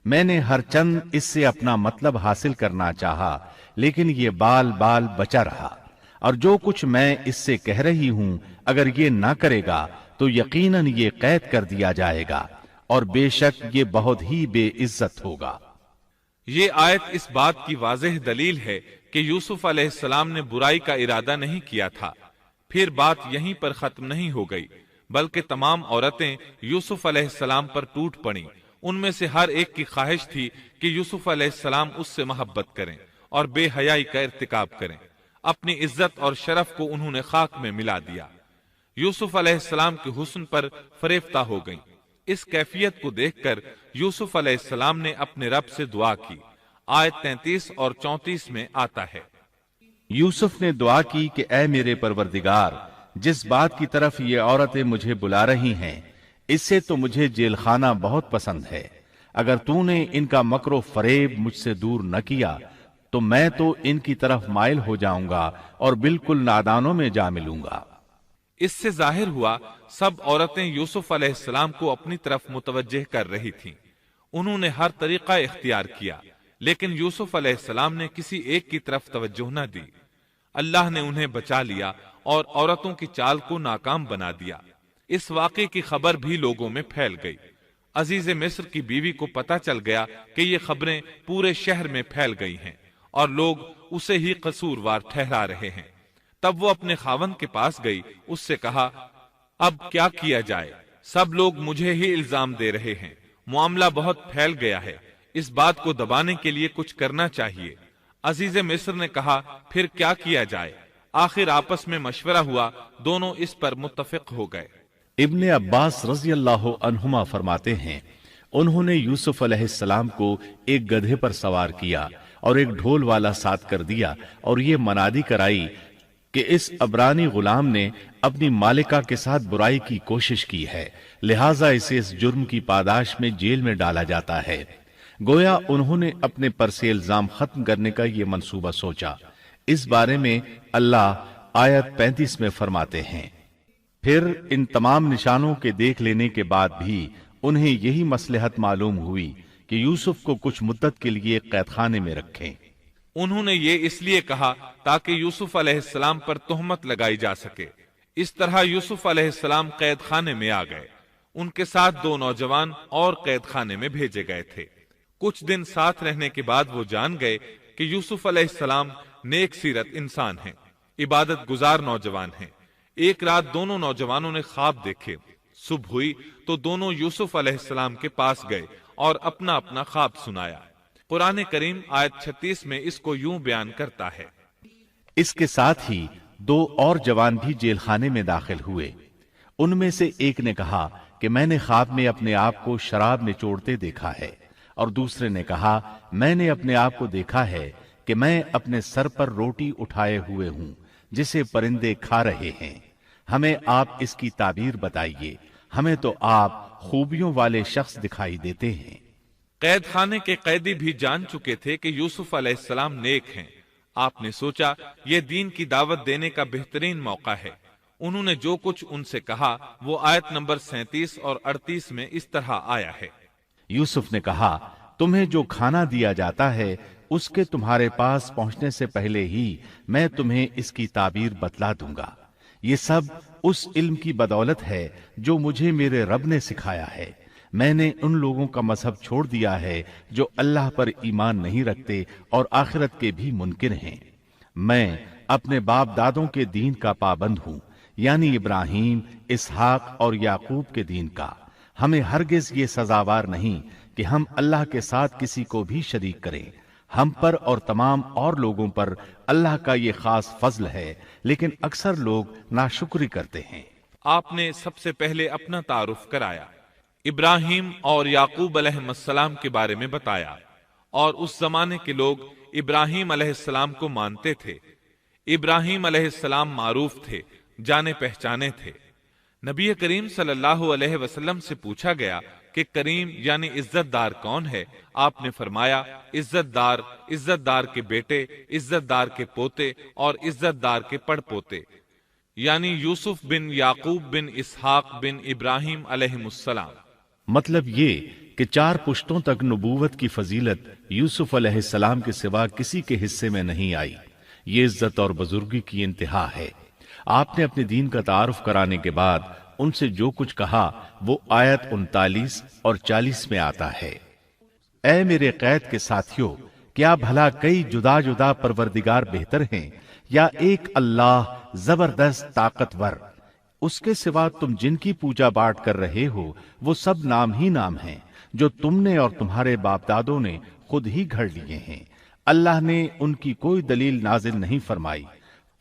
میں نے ہر چند اس سے اپنا مطلب حاصل کرنا چاہا، لیکن یہ بال بال بچا رہا، اور جو کچھ میں اس سے کہہ رہی ہوں اگر یہ نہ کرے گا تو یقیناً یہ قید کر دیا جائے گا، اور بے شک یہ بہت ہی بے عزت ہوگا۔ یہ آیت اس بات کی واضح دلیل ہے کہ یوسف علیہ السلام نے برائی کا ارادہ نہیں کیا تھا۔ پھر بات یہیں پر ختم نہیں ہو گئی، بلکہ تمام عورتیں یوسف علیہ السلام پر ٹوٹ پڑیں۔ ان میں سے ہر ایک کی خواہش تھی کہ یوسف علیہ السلام اس سے محبت کریں اور بے حیائی کا ارتکاب کریں۔ اپنی عزت اور شرف کو انہوں نے خاک میں ملا دیا۔ یوسف علیہ السلام کے حسن پر فریفتہ ہو گئیں۔ اس کیفیت کو دیکھ کر یوسف علیہ السلام نے اپنے رب سے دعا کی۔ آیت 33 اور 34 میں آتا ہے، یوسف نے دعا کی کہ اے میرے پروردگار، جس بات کی طرف یہ عورتیں مجھے بلا رہی ہیں اس سے تو مجھے جیل خانہ بہت پسند ہے۔ اگر تو نے ان کا مکر و فریب مجھ سے دور نہ کیا تو میں تو ان کی طرف مائل ہو جاؤں گا اور بالکل نادانوں میں جا ملوں گا۔ اس سے ظاہر ہوا سب عورتیں یوسف علیہ السلام کو اپنی طرف متوجہ کر رہی تھیں۔ انہوں نے ہر طریقہ اختیار کیا، لیکن یوسف علیہ السلام نے کسی ایک کی طرف توجہ نہ دی۔ اللہ نے انہیں بچا لیا اور عورتوں کی چال کو ناکام بنا دیا۔ اس واقعے کی خبر بھی لوگوں میں پھیل گئی۔ عزیز مصر کی بیوی کو پتہ چل گیا کہ یہ خبریں پورے شہر میں پھیل گئی ہیں اور لوگ اسے ہی قصوروار ٹھہرا رہے ہیں۔ تب وہ اپنے خاوند کے پاس گئی، اس سے کہا، اب کیا کیا جائے؟ سب لوگ مجھے ہی الزام دے رہے ہیں، معاملہ بہت پھیل گیا ہے، اس بات کو دبانے کے لیے کچھ کرنا چاہیے۔ عزیز مصر نے کہا، پھر کیا کیا جائے؟ آخر آپس میں مشورہ ہوا، دونوں اس پر متفق ہو گئے۔ ابن عباس رضی اللہ عنہما فرماتے ہیں، انہوں نے یوسف علیہ السلام کو ایک گدھے پر سوار کیا اور ایک ڈھول والا ساتھ کر دیا اور یہ منادی کرائی کہ اس عبرانی غلام نے اپنی مالکہ کے ساتھ برائی کی کوشش کی ہے، لہٰذا اسے اس جرم کی پاداش میں جیل میں ڈالا جاتا ہے۔ گویا انہوں نے اپنے پر سے الزام ختم کرنے کا یہ منصوبہ سوچا۔ اس بارے میں اللہ آیت 35 میں فرماتے ہیں، پھر ان تمام نشانوں کے دیکھ لینے کے بعد بھی انہیں یہی مصلحت معلوم ہوئی کہ یوسف کو کچھ مدت کے لیے قید خانے میں رکھیں۔ انہوں نے یہ اس لیے کہا تاکہ یوسف علیہ السلام پر تہمت لگائی جا سکے۔ اس طرح یوسف علیہ السلام قید خانے میں آ گئے۔ ان کے ساتھ 2 نوجوان اور قید خانے میں بھیجے گئے تھے۔ کچھ دن ساتھ رہنے کے بعد وہ جان گئے کہ یوسف علیہ السلام نیک سیرت انسان ہیں، عبادت گزار نوجوان ہیں۔ ایک رات دونوں نوجوانوں نے خواب دیکھے۔ صبح ہوئی تو دونوں یوسف علیہ السلام کے پاس گئے اور اپنا اپنا خواب سنایا۔ قرآن کریم آیت 36 میں اس کو یوں بیان کرتا ہے، اس کے ساتھ ہی 2 اور جوان بھی جیل خانے میں داخل ہوئے۔ ان میں سے ایک نے کہا کہ میں نے خواب میں اپنے آپ کو شراب نچوڑتے دیکھا ہے، اور دوسرے نے کہا میں نے اپنے آپ کو دیکھا ہے کہ میں اپنے سر پر روٹی اٹھائے ہوئے ہوں جسے پرندے کھا رہے ہیں۔ ہمیں آپ اس کی تعبیر بتائیے، ہمیں تو آپ خوبیوں والے شخص دکھائی دیتے ہیں۔ قید خانے کے قیدی بھی جان چکے تھے کہ یوسف علیہ السلام نیک ہیں۔ آپ نے سوچا یہ دین کی دعوت دینے کا بہترین موقع ہے۔ انہوں نے جو کچھ ان سے کہا وہ آیت نمبر 37 اور 38 میں اس طرح آیا ہے۔ یوسف نے کہا تمہیں جو کھانا دیا جاتا ہے اس کے تمہارے پاس پہنچنے سے پہلے ہی میں تمہیں اس کی تعبیر بتلا دوں گا۔ یہ سب اس علم کی بدولت ہے جو مجھے میرے رب نے سکھایا ہے۔ میں نے ان لوگوں کا مذہب چھوڑ دیا ہے جو اللہ پر ایمان نہیں رکھتے اور آخرت کے بھی منکر ہیں۔ میں اپنے باپ دادوں کے دین کا پابند ہوں، یعنی ابراہیم، اسحاق اور یعقوب کے دین کا۔ ہمیں ہرگز یہ سزاوار نہیں کہ ہم اللہ کے ساتھ کسی کو بھی شریک کریں۔ ہم پر اور تمام اور لوگوں پر اللہ کا یہ خاص فضل ہے، لیکن اکثر لوگ ناشکری کرتے ہیں۔ آپ نے سب سے پہلے اپنا تعارف کرایا، ابراہیم اور یعقوب علیہ السلام کے بارے میں بتایا، اور اس زمانے کے لوگ ابراہیم علیہ السلام کو مانتے تھے۔ ابراہیم علیہ السلام معروف تھے، جانے پہچانے تھے۔ نبی کریم صلی اللہ علیہ وسلم سے پوچھا گیا کہ کریم یعنی عزت دار کون ہے؟ آپ نے فرمایا عزت دار کے بیٹے، عزت دار کے پوتے اور عزت دار کے پڑ پوتے، یعنی یوسف بن یعقوب بن اسحاق بن ابراہیم علیہ السلام۔ مطلب یہ کہ 4 پشتوں تک نبوت کی فضیلت یوسف علیہ السلام کے سوا کسی کے حصے میں نہیں آئی۔ یہ عزت اور بزرگی کی انتہا ہے۔ آپ نے اپنے دین کا تعارف کرانے کے بعد ان سے جو کچھ کہا وہ آیت 39 اور 40 میں آتا ہے۔ اے میرے قید کے ساتھیوں، کیا بھلا کئی جدا جدا پروردگار بہتر ہیں یا ایک اللہ زبردست طاقتور؟ اس کے سوا تم جن کی پوجا باٹ کر رہے ہو وہ سب نام ہی نام ہیں جو تم نے اور تمہارے باپ دادوں نے خود ہی گھڑ لیے ہیں۔ اللہ نے ان کی کوئی دلیل نازل نہیں فرمائی۔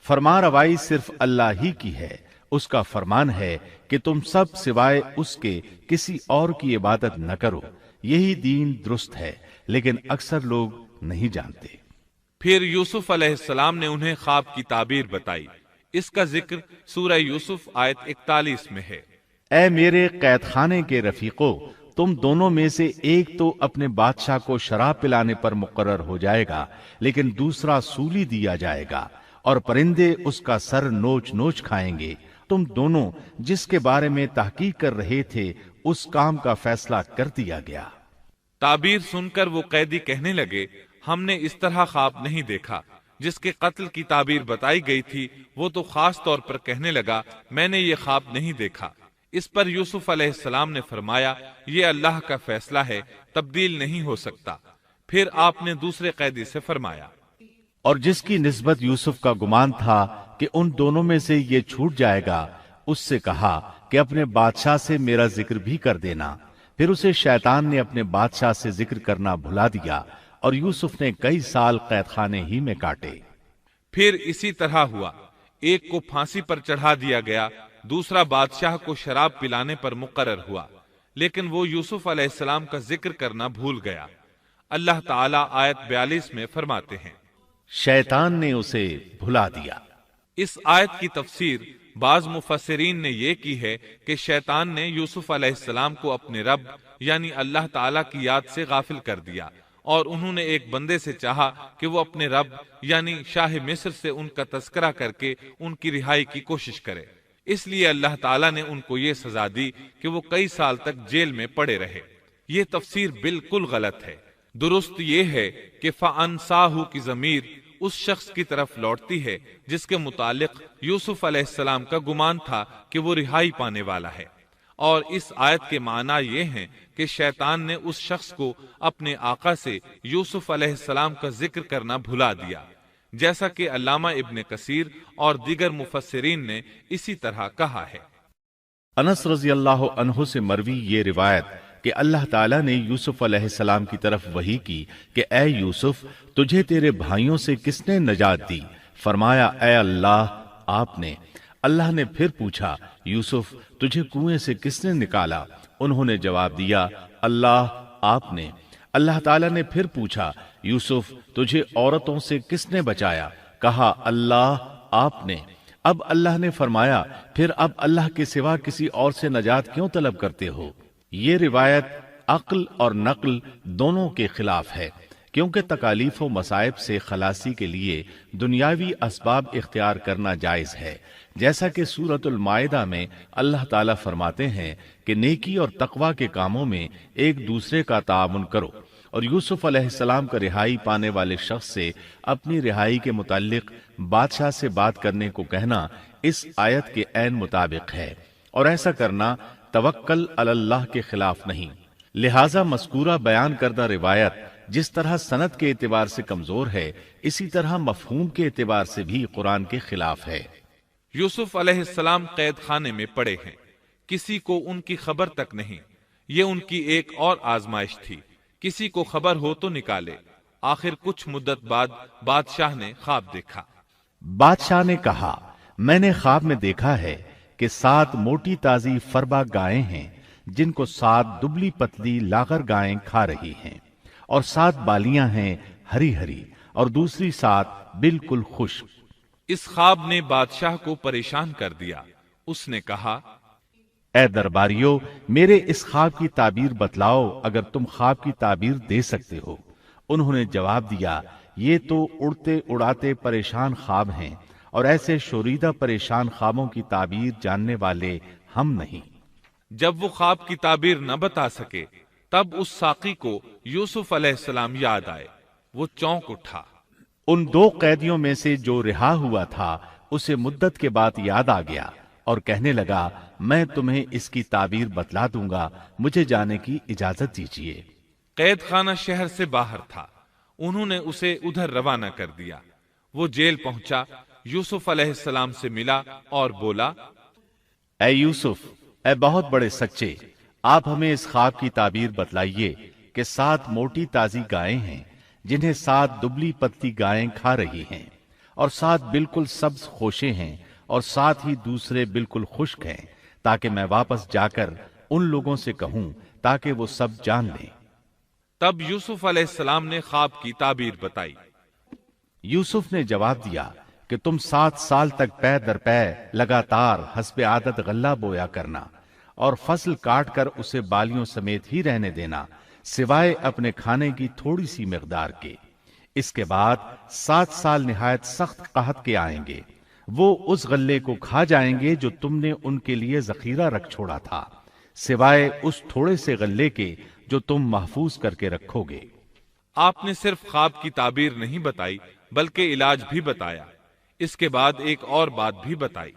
فرما روائی صرف اللہ ہی کی ہے۔ اس کا فرمان ہے کہ تم سب سوائے اس کے کسی اور کی عبادت نہ کرو۔ یہی دین درست ہے، لیکن اکثر لوگ نہیں جانتے۔ پھر یوسف علیہ السلام نے انہیں خواب کی تعبیر بتائی۔ اس کا ذکر سورہ یوسف آیت 41 میں ہے۔ اے میرے قید خانے کے رفیقو، تم دونوں میں سے ایک تو اپنے بادشاہ کو شراب پلانے پر مقرر ہو جائے گا، لیکن دوسرا سولی دیا جائے گا اور پرندے اس کا سر نوچ نوچ کھائیں گے۔ تم دونوں جس کے بارے میں تحقیق کر رہے تھے اس کام کا فیصلہ کر دیا گیا۔ تعبیر سن کر وہ قیدی کہنے لگے، ہم نے اس طرح خواب نہیں دیکھا۔ جس کے قتل کی تعبیر بتائی گئی تھی وہ تو خاص طور پر کہنے لگا، میں نے یہ خواب نہیں دیکھا۔ اس پر یوسف علیہ السلام نے فرمایا، یہ اللہ کا فیصلہ ہے، تبدیل نہیں ہو سکتا۔ پھر آپ نے دوسرے قیدی سے فرمایا، اور جس کی نسبت یوسف کا گمان تھا کہ ان دونوں میں سے یہ چھوٹ جائے گا، اس سے کہا کہ اپنے بادشاہ سے میرا ذکر بھی کر دینا۔ پھر اسے شیطان نے اپنے بادشاہ سے ذکر کرنا بھلا دیا اور یوسف نے کئی سال قید خانے ہی میں کاٹے۔ پھر اسی طرح ہوا، ایک کو پھانسی پر چڑھا دیا گیا، دوسرا بادشاہ کو شراب پلانے پر مقرر ہوا، لیکن وہ یوسف علیہ السلام کا ذکر کرنا بھول گیا۔ اللہ تعالیٰ آیت 42 میں فرماتے ہیں، شیطان نے اسے بھلا دیا۔ اس آیت کی تفسیر بعض مفسرین نے یہ کی ہے کہ شیطان نے یوسف علیہ السلام کو اپنے رب یعنی اللہ تعالیٰ کی یاد سے غافل کر دیا، اور انہوں نے ایک بندے سے چاہا کہ وہ اپنے رب یعنی شاہ مصر سے ان کا تذکرہ کر کے ان کی رہائی کی کوشش کرے۔ اس لیے اللہ تعالیٰ نے ان کو یہ سزا دی کہ وہ کئی سال تک جیل میں پڑے رہے۔ یہ تفسیر بالکل غلط ہے۔ درست یہ ہے کہ فَأَنْسَاهُ کی ضمیر اس شخص کی طرف لوٹتی ہے جس کے متعلق یوسف علیہ السلام کا گمان تھا کہ وہ رہائی پانے والا ہے، اور اس آیت کے معنی یہ ہیں کہ شیطان نے اس شخص کو اپنے آقا سے یوسف علیہ السلام کا ذکر کرنا بھلا دیا، جیسا کہ علامہ ابن کثیر اور دیگر مفسرین نے اسی طرح کہا ہے۔ انس رضی اللہ عنہ سے مروی یہ روایت کہ اللہ تعالیٰ نے یوسف علیہ السلام کی طرف وحی کی کہ اے یوسف، تجھے تیرے بھائیوں سے کس نے نجات دی؟ فرمایا، اے اللہ، آپ نے۔ اللہ نے پھر پوچھا، یوسف، تجھے کنویں سے کس نے نکالا؟ انہوں نے جواب دیا، اللہ، آپ نے۔ اللہ تعالیٰ نے پھر پوچھا، یوسف، تجھے عورتوں سے کس نے بچایا؟ کہا، اللہ، آپ نے۔ اب اللہ نے فرمایا، پھر اب اللہ کے سوا کسی اور سے نجات کیوں طلب کرتے ہو؟ یہ روایت عقل اور نقل دونوں کے خلاف ہے، کیونکہ تکالیف و مصائب سے خلاصی کے لیے دنیاوی اسباب اختیار کرنا جائز ہے، جیسا کہ سورۃ المائدہ میں اللہ تعالیٰ فرماتے ہیں کہ نیکی اور تقوی کے کاموں میں ایک دوسرے کا تعاون کرو، اور یوسف علیہ السلام کا رہائی پانے والے شخص سے اپنی رہائی کے متعلق بادشاہ سے بات کرنے کو کہنا اس آیت کے عین مطابق ہے، اور ایسا کرنا توکل علی اللہ کے خلاف نہیں۔ لہذا مذکورہ بیان کردہ روایت جس طرح سند کے اعتبار سے کمزور ہے، اسی طرح مفہوم کے اعتبار سے بھی قرآن کے خلاف ہے۔ یوسف علیہ السلام قید خانے میں پڑے ہیں، کسی کو ان کی خبر تک نہیں۔ یہ ان کی ایک اور آزمائش تھی، کسی کو خبر ہو تو نکالے۔ آخر کچھ مدت بعد بادشاہ نے خواب دیکھا۔ بادشاہ نے کہا، میں نے خواب میں دیکھا ہے کہ 7 موٹی تازی فربا گائیں ہیں جن کو 7 دبلی پتلی لاغر گائیں کھا رہی ہیں، اور 7 بالیاں ہیں ہری ہری اور دوسری 7 بالکل خشک۔ اس خواب نے بادشاہ کو پریشان کر دیا۔ اس نے کہا، اے درباریو، میرے اس خواب کی تعبیر بتلاؤ اگر تم خواب کی تعبیر دے سکتے ہو۔ انہوں نے جواب دیا، یہ تو اڑتے اڑاتے پریشان خواب ہیں، اور ایسے شوریدہ پریشان خوابوں کی تعبیر جاننے والے ہم نہیں۔ جب وہ خواب کی تعبیر نہ بتا سکے تب اس ساقی کو یوسف علیہ السلام یاد آئے۔ وہ چونک اٹھا۔ ان 2 قیدیوں میں سے جو رہا ہوا تھا اسے مدت کے بعد یاد آ گیا اور کہنے لگا، میں تمہیں اس کی تعبیر بتلا دوں گا، مجھے جانے کی اجازت دیجیے۔ قید خانہ شہر سے باہر تھا، انہوں نے اسے ادھر روانہ کر دیا۔ وہ جیل پہنچا، یوسف علیہ السلام سے ملا اور بولا، اے یوسف، اے بہت بڑے سچے، آپ ہمیں اس خواب کی تعبیر بتلائیے کہ 7 موٹی تازی گائیں ہیں جنہیں 7 دبلی پتلی گائیں کھا رہی ہیں، اور 7 بالکل سبز خوشے ہیں، اور 7 ہی دوسرے بالکل خشک ہیں، تاکہ میں واپس جا کر ان لوگوں سے کہوں تاکہ وہ سب جان لیں۔ تب یوسف علیہ السلام نے خواب کی تعبیر بتائی۔ یوسف نے جواب دیا کہ تم 7 سال تک پے در پے لگاتار حسب عادت غلہ بویا کرنا، اور فصل کاٹ کر اسے بالیوں سمیت ہی رہنے دینا، سوائے اپنے کھانے کی تھوڑی سی مقدار کے۔ اس کے بعد 7 سال نہایت سخت قحط کے آئیں گے، وہ اس غلے کو کھا جائیں گے جو تم نے ان کے لیے ذخیرہ رکھ چھوڑا تھا، سوائے اس تھوڑے سے غلے کے جو تم محفوظ کر کے رکھو گے۔ آپ نے صرف خواب کی تعبیر نہیں بتائی بلکہ علاج بھی بتایا۔ اس کے بعد ایک اور بات بھی بتائی۔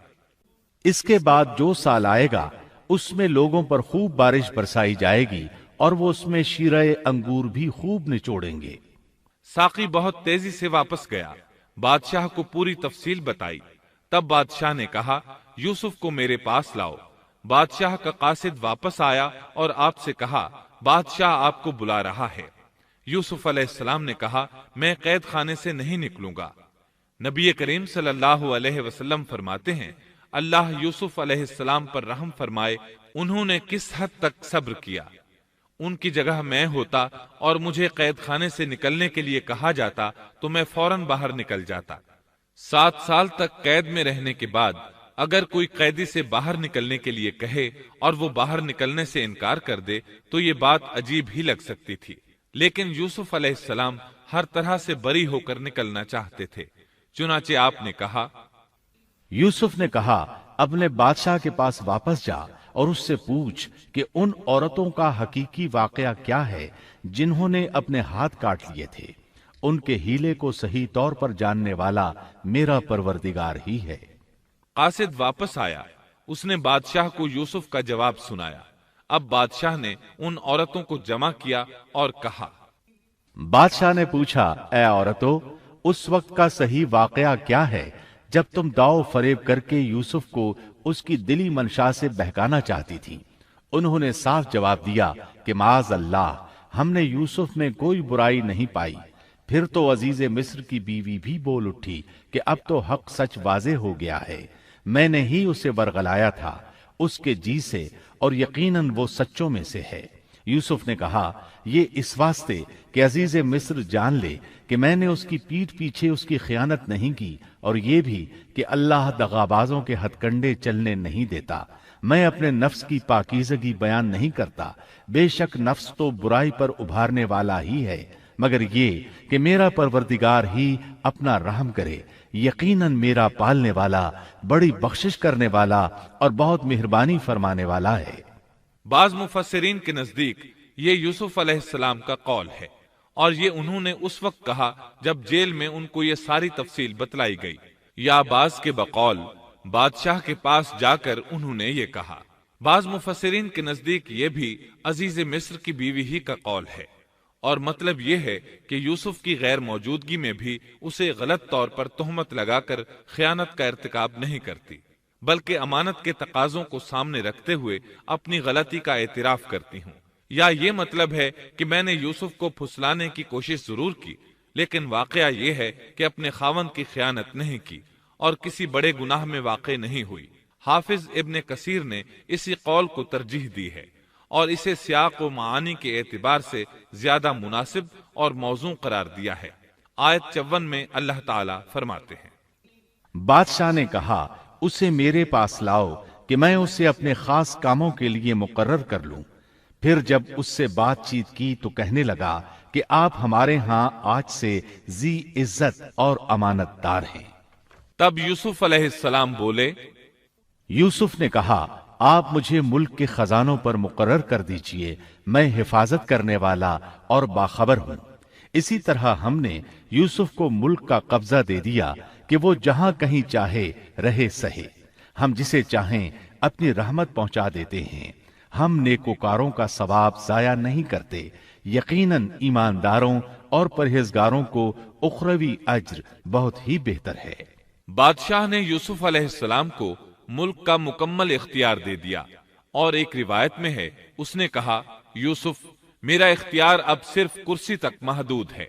اس کے بعد جو سال آئے گا اس میں لوگوں پر خوب بارش برسائی جائے گی، اور وہ اس میں شیرہ انگور بھی خوب نچوڑیں گے۔ ساقی بہت تیزی سے واپس گیا، بادشاہ کو پوری تفصیل بتائی۔ تب بادشاہ نے کہا، یوسف کو میرے پاس لاؤ۔ بادشاہ کا قاصد واپس آیا اور آپ سے کہا، بادشاہ آپ کو بلا رہا ہے۔ یوسف علیہ السلام نے کہا، میں قید خانے سے نہیں نکلوں گا۔ نبی کریم صلی اللہ علیہ وسلم فرماتے ہیں، اللہ یوسف علیہ السلام پر رحم فرمائے، انہوں نے کس حد تک صبر کیا۔ ان کی جگہ میں ہوتا اور مجھے قید خانے سے نکلنے کے لیے کہا جاتا تو میں فوراً باہر نکل جاتا۔ 7 سال تک قید میں رہنے کے بعد اگر کوئی قیدی سے باہر نکلنے کے لیے کہے اور وہ باہر نکلنے سے انکار کر دے تو یہ بات عجیب ہی لگ سکتی تھی، لیکن یوسف علیہ السلام ہر طرح سے بری ہو کر نکلنا چاہتے تھے۔ چنانچہ آپ نے کہا، یوسف نے کہا، اپنے بادشاہ کے پاس واپس جا اور اس سے پوچھ کہ ان عورتوں کا حقیقی واقعہ کیا ہے جنہوں نے اپنے ہاتھ کاٹ لیے تھے۔ ان کے ہیلے کو صحیح طور پر جاننے والا میرا پروردگار ہی ہے۔ قاصد واپس آیا، اس نے بادشاہ کو یوسف کا جواب سنایا۔ اب بادشاہ نے ان عورتوں کو جمع کیا اور کہا، بادشاہ نے پوچھا، اے عورتوں، اس وقت کا صحیح واقعہ کیا ہے جب تم داؤ فریب کر کے یوسف کو اس کی دلی منشا سے بہکانا چاہتی تھی؟ انہوں نے صاف جواب دیا کہ معاذ اللہ، ہم نے یوسف میں کوئی برائی نہیں پائی۔ پھر تو عزیز مصر کی بیوی بھی بول اٹھی کہ اب تو حق سچ واضح ہو گیا ہے، میں نے ہی اسے ورغلایا تھا اس کے جی سے، اور یقیناً وہ سچوں میں سے ہے۔ یوسف نے کہا، یہ اس واسطے کہ عزیز مصر جان لے کہ میں نے اس کی پیٹھ پیچھے اس کی خیانت نہیں کی، اور یہ بھی کہ اللہ دغابازوں کے ہتھ کنڈے چلنے نہیں دیتا۔ میں اپنے نفس کی پاکیزگی بیان نہیں کرتا، بے شک نفس تو برائی پر ابھارنے والا ہی ہے، مگر یہ کہ میرا پروردگار ہی اپنا رحم کرے، یقیناً میرا پالنے والا، بڑی بخشش کرنے والا اور بہت مہربانی فرمانے والا ہے۔ بعض مفسرین کے نزدیک یہ یوسف علیہ السلام کا قول ہے، اور یہ انہوں نے اس وقت کہا جب جیل میں ان کو یہ ساری تفصیل بتلائی گئی، یا بعض کے بقول بادشاہ کے پاس جا کر انہوں نے یہ کہا۔ بعض مفسرین کے نزدیک یہ بھی عزیز مصر کی بیوی ہی کا قول ہے، اور مطلب یہ ہے کہ یوسف کی غیر موجودگی میں بھی اسے غلط طور پر تہمت لگا کر خیانت کا ارتکاب نہیں کرتی۔ بلکہ امانت کے تقاضوں کو سامنے رکھتے ہوئے اپنی غلطی کا اعتراف کرتی ہوں۔ یا یہ مطلب ہے کہ میں نے یوسف کو پھسلانے کی کوشش ضرور کی، لیکن واقعہ یہ ہے کہ اپنے خاوند کی خیانت نہیں کی اور کسی بڑے گناہ میں واقع نہیں ہوئی۔ حافظ ابن کثیر نے اسی قول کو ترجیح دی ہے اور اسے سیاق و معانی کے اعتبار سے زیادہ مناسب اور موزوں قرار دیا ہے۔ آیت 54 میں اللہ تعالیٰ فرماتے ہیں، بادشاہ نے کہا اسے میرے پاس لاؤ کہ میں اسے اپنے خاص کاموں کے لیے مقرر کر لوں۔ پھر جب اس سے بات چیت کی تو کہنے لگا کہ آپ ہمارے ہاں آج سے ذی عزت اور امانت دار ہیں۔ تب یوسف علیہ السلام بولے، یوسف نے کہا آپ مجھے ملک کے خزانوں پر مقرر کر دیجئے، میں حفاظت کرنے والا اور باخبر ہوں۔ اسی طرح ہم نے یوسف کو ملک کا قبضہ دے دیا کہ وہ جہاں کہیں چاہے رہے سہے، ہم جسے چاہیں اپنی رحمت پہنچا دیتے ہیں۔ ہم نیکوکاروں کا ثواب ضائع نہیں کرتے، یقیناً ایمانداروں اور پرہیزگاروں کو اخروی اجر بہت ہی بہتر ہے۔ بادشاہ نے یوسف علیہ السلام کو ملک کا مکمل اختیار دے دیا، اور ایک روایت میں ہے اس نے کہا، یوسف میرا اختیار اب صرف کرسی تک محدود ہے۔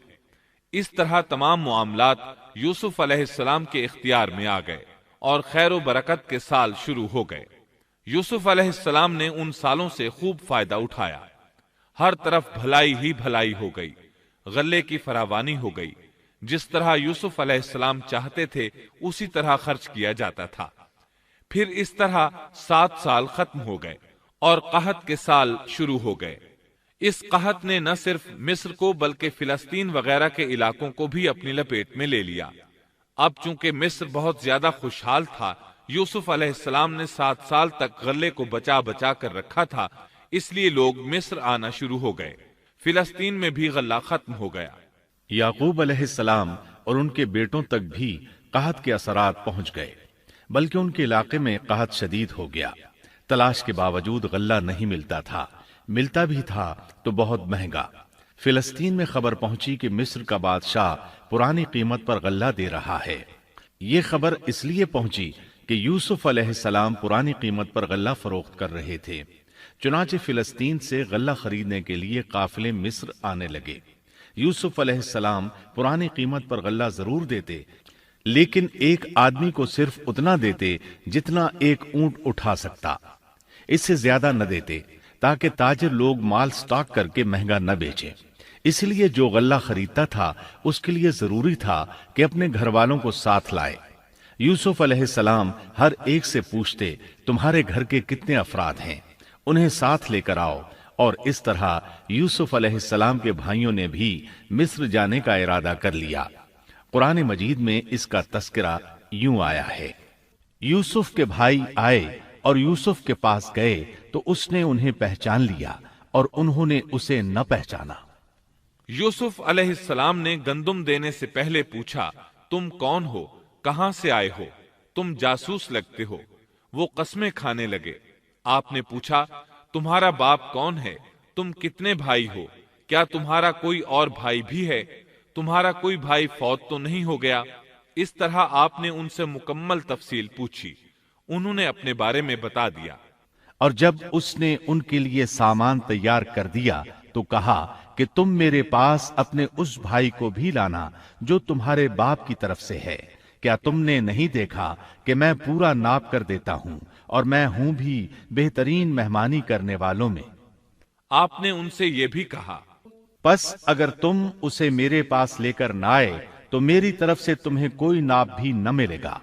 اس طرح تمام معاملات یوسف علیہ السلام کے اختیار میں آ گئے اور خیر و برکت کے سال شروع ہو گئے۔ یوسف علیہ السلام نے ان سالوں سے خوب فائدہ اٹھایا، ہر طرف بھلائی ہی بھلائی ہو گئی، غلے کی فراوانی ہو گئی، جس طرح یوسف علیہ السلام چاہتے تھے اسی طرح خرچ کیا جاتا تھا۔ پھر اس طرح 7 سال ختم ہو گئے اور قحط کے سال شروع ہو گئے۔ اس قحط نے نہ صرف مصر کو بلکہ فلسطین وغیرہ کے علاقوں کو بھی اپنی لپیٹ میں لے لیا۔ اب چونکہ مصر بہت زیادہ خوشحال تھا، یوسف علیہ السلام نے 7 سال تک غلے کو بچا بچا کر رکھا تھا، اس لیے لوگ مصر آنا شروع ہو گئے۔ فلسطین میں بھی غلہ ختم ہو گیا۔ یعقوب علیہ السلام اور ان کے بیٹوں تک بھی قحط کے اثرات پہنچ گئے، بلکہ ان کے علاقے میں قحط شدید ہو گیا۔ تلاش کے باوجود غلہ نہیں ملتا تھا، ملتا بھی تھا تو بہت مہنگا۔ فلسطین میں خبر پہنچی کہ مصر کا بادشاہ پرانی قیمت پر غلہ دے رہا ہے۔ یہ خبر اس لیے پہنچی کہ یوسف علیہ السلام پرانی قیمت پر غلہ فروخت کر رہے تھے۔ چنانچہ فلسطین سے غلہ خریدنے کے لیے قافلے مصر آنے لگے۔ یوسف علیہ السلام پرانی قیمت پر غلہ ضرور دیتے، لیکن ایک آدمی کو صرف اتنا دیتے جتنا ایک اونٹ اٹھا سکتا، اس سے زیادہ نہ دیتے، تاکہ تاجر لوگ مال سٹاک کر کے مہنگا نہ بیچیں۔ اس لیے جو غلہ خریدتا تھا اس کے لیے ضروری تھا کہ اپنے گھر والوں کو ساتھ لائے۔ یوسف علیہ السلام ہر ایک سے پوچھتے، تمہارے گھر کے کتنے افراد ہیں، انہیں ساتھ لے کر آؤ۔ اور اس طرح یوسف علیہ السلام کے بھائیوں نے بھی مصر جانے کا ارادہ کر لیا۔ قرآن مجید میں اس کا تذکرہ یوں آیا ہے، یوسف کے بھائی آئے اور یوسف کے پاس گئے تو اس نے انہیں پہچان لیا اور انہوں نے اسے نہ پہچانا۔ یوسف علیہ السلام نے گندم دینے سے پہلے پوچھا، تم کون ہو، کہاں سے آئے ہو، تم جاسوس لگتے ہو۔ وہ قسمیں کھانے لگے۔ آپ نے پوچھا، تمہارا باپ کون ہے، تم کتنے بھائی ہو، کیا تمہارا کوئی اور بھائی بھی ہے، تمہارا کوئی بھائی فوت تو نہیں ہو گیا؟ اس طرح آپ نے ان سے مکمل تفصیل پوچھی، انہوں نے اپنے بارے میں بتا دیا۔ اور جب اس نے ان کے لیے سامان تیار کر دیا تو کہا کہ تم میرے پاس اپنے اس بھائی کو بھی لانا جو تمہارے باپ کی طرف سے ہے۔ کیا تم نے نہیں دیکھا کہ میں پورا ناپ کر دیتا ہوں اور میں ہوں بھی بہترین مہمانی کرنے والوں میں؟ آپ نے ان سے یہ بھی کہا، پس اگر تم اسے میرے پاس لے کر نہ آئے تو میری طرف سے تمہیں کوئی ناپ بھی نہ ملے گا،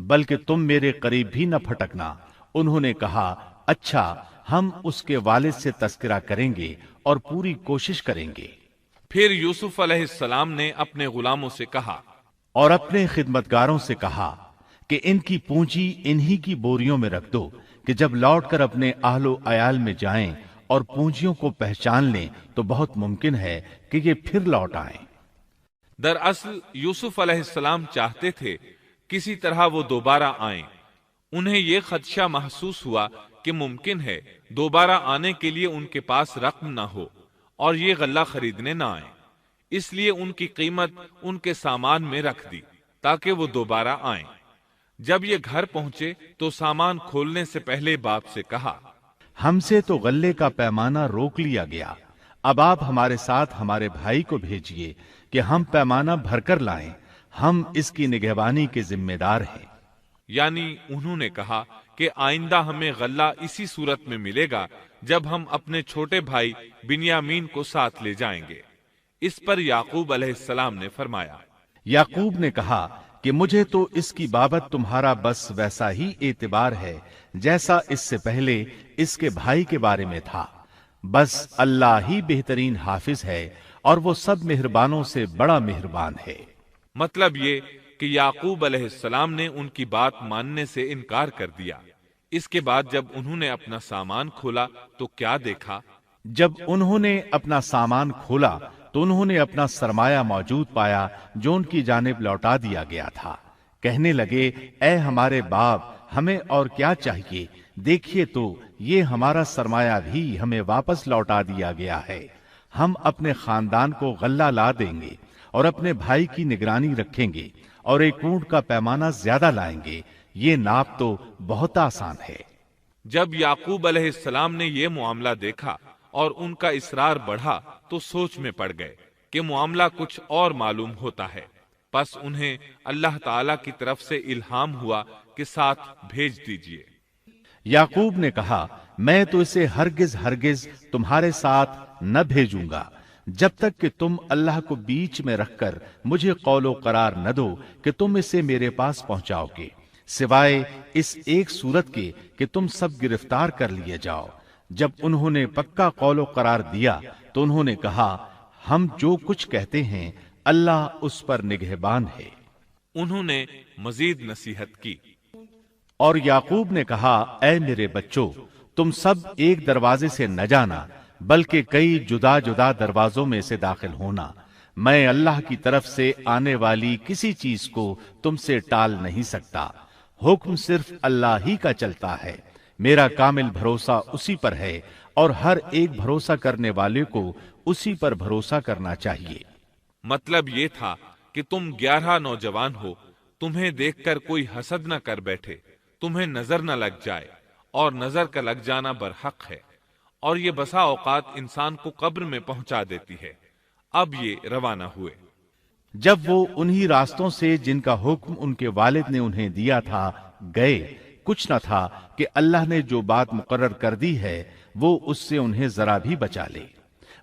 بلکہ تم میرے قریب بھی نہ پھٹکنا۔ انہوں نے کہا، اچھا، ہم اس کے والد سے تذکرہ کریں گے اور پوری کوشش کریں گے۔ پھر یوسف علیہ السلام نے اپنے غلاموں سے کہا اور اپنے خدمتگاروں سے کہا کہ ان کی پونجی انہی کی بوریوں میں رکھ دو کہ جب لوٹ کر اپنے اہل و عیال میں جائیں اور پونجیوں کو پہچان لیں تو بہت ممکن ہے کہ یہ پھر لوٹ آئیں۔ دراصل یوسف علیہ السلام چاہتے تھے کسی طرح وہ دوبارہ آئیں۔ انہیں یہ خدشہ محسوس ہوا کہ ممکن ہے دوبارہ آنے کے لیے ان کے پاس رقم نہ ہو اور یہ غلہ خریدنے نہ آئیں، اس لیے ان کی قیمت ان کے سامان میں رکھ دی تاکہ وہ دوبارہ آئیں۔ جب یہ گھر پہنچے تو سامان کھولنے سے پہلے باپ سے کہا، ہم سے تو غلے کا پیمانہ روک لیا گیا، اب آپ ہمارے ساتھ ہمارے بھائی کو بھیجیے کہ ہم پیمانہ بھر کر لائیں، ہم اس کی نگہبانی کے ذمہ دار ہیں۔ یعنی انہوں نے کہا کہ آئندہ ہمیں غلہ اسی صورت میں ملے گا جب ہم اپنے چھوٹے بھائی بنیامین کو ساتھ لے جائیں گے۔ اس پر یعقوب علیہ السلام نے فرمایا، یعقوب نے کہا کہ مجھے تو اس کی بابت تمہارا بس ویسا ہی اعتبار ہے جیسا اس سے پہلے اس کے بھائی کے بارے میں تھا، بس اللہ ہی بہترین حافظ ہے اور وہ سب مہربانوں سے بڑا مہربان ہے۔ مطلب یہ کہ یعقوب علیہ السلام نے ان کی بات ماننے سے انکار کر دیا۔ اس کے بعد جب انہوں نے اپنا سامان کھولا تو کیا دیکھا؟ جب انہوں نے اپنا سامان کھولا تو انہوں نے اپنا سرمایہ موجود پایا جو ان کی جانب لوٹا دیا گیا تھا۔ کہنے لگے، اے ہمارے باپ، ہمیں اور کیا چاہیے؟ دیکھیے تو یہ ہمارا سرمایہ بھی ہمیں واپس لوٹا دیا گیا ہے۔ ہم اپنے خاندان کو غلہ لا دیں گے اور اپنے بھائی کی نگرانی رکھیں گے اور ایک اونٹ کا پیمانہ زیادہ لائیں گے، یہ ناپ تو بہت آسان ہے۔ جب یعقوب علیہ السلام نے یہ معاملہ دیکھا اور ان کا اصرار بڑھا تو سوچ میں پڑ گئے کہ معاملہ کچھ اور معلوم ہوتا ہے، پس انہیں اللہ تعالی کی طرف سے الہام ہوا کہ ساتھ بھیج دیجیے۔ یعقوب نے کہا، میں تو اسے ہرگز تمہارے ساتھ نہ بھیجوں گا جب تک کہ تم اللہ کو بیچ میں رکھ کر مجھے قول و قرار نہ دو کہ تم اسے میرے پاس پہنچاؤ گے، سوائے اس ایک صورت کے کہ تم سب گرفتار کر لیے جاؤ۔ جب انہوں نے پکا قول و قرار دیا تو انہوں نے کہا، ہم جو کچھ کہتے ہیں اللہ اس پر نگہبان ہے۔ انہوں نے مزید نصیحت کی، اور یعقوب نے کہا، اے میرے بچوں، تم سب ایک دروازے سے نہ جانا بلکہ کئی جدا جدا دروازوں میں سے داخل ہونا، میں اللہ کی طرف سے آنے والی کسی چیز کو تم سے ٹال نہیں سکتا، حکم صرف اللہ ہی کا چلتا ہے، میرا کامل بھروسہ اسی پر ہے اور ہر ایک بھروسہ کرنے والے کو اسی پر بھروسہ کرنا چاہیے۔ مطلب یہ تھا کہ تم 11 نوجوان ہو، تمہیں دیکھ کر کوئی حسد نہ کر بیٹھے، تمہیں نظر نہ لگ جائے، اور نظر کا لگ جانا برحق ہے، اور یہ بسا اوقات انسان کو قبر میں پہنچا دیتی ہے۔ اب یہ روانہ ہوئے۔ جب وہ انہی راستوں سے جن کا حکم ان کے والد نے انہیں دیا تھا گئے، کچھ نہ تھا کہ اللہ نے جو بات مقرر کر دی ہے وہ اس سے انہیں ذرا بھی بچا لے،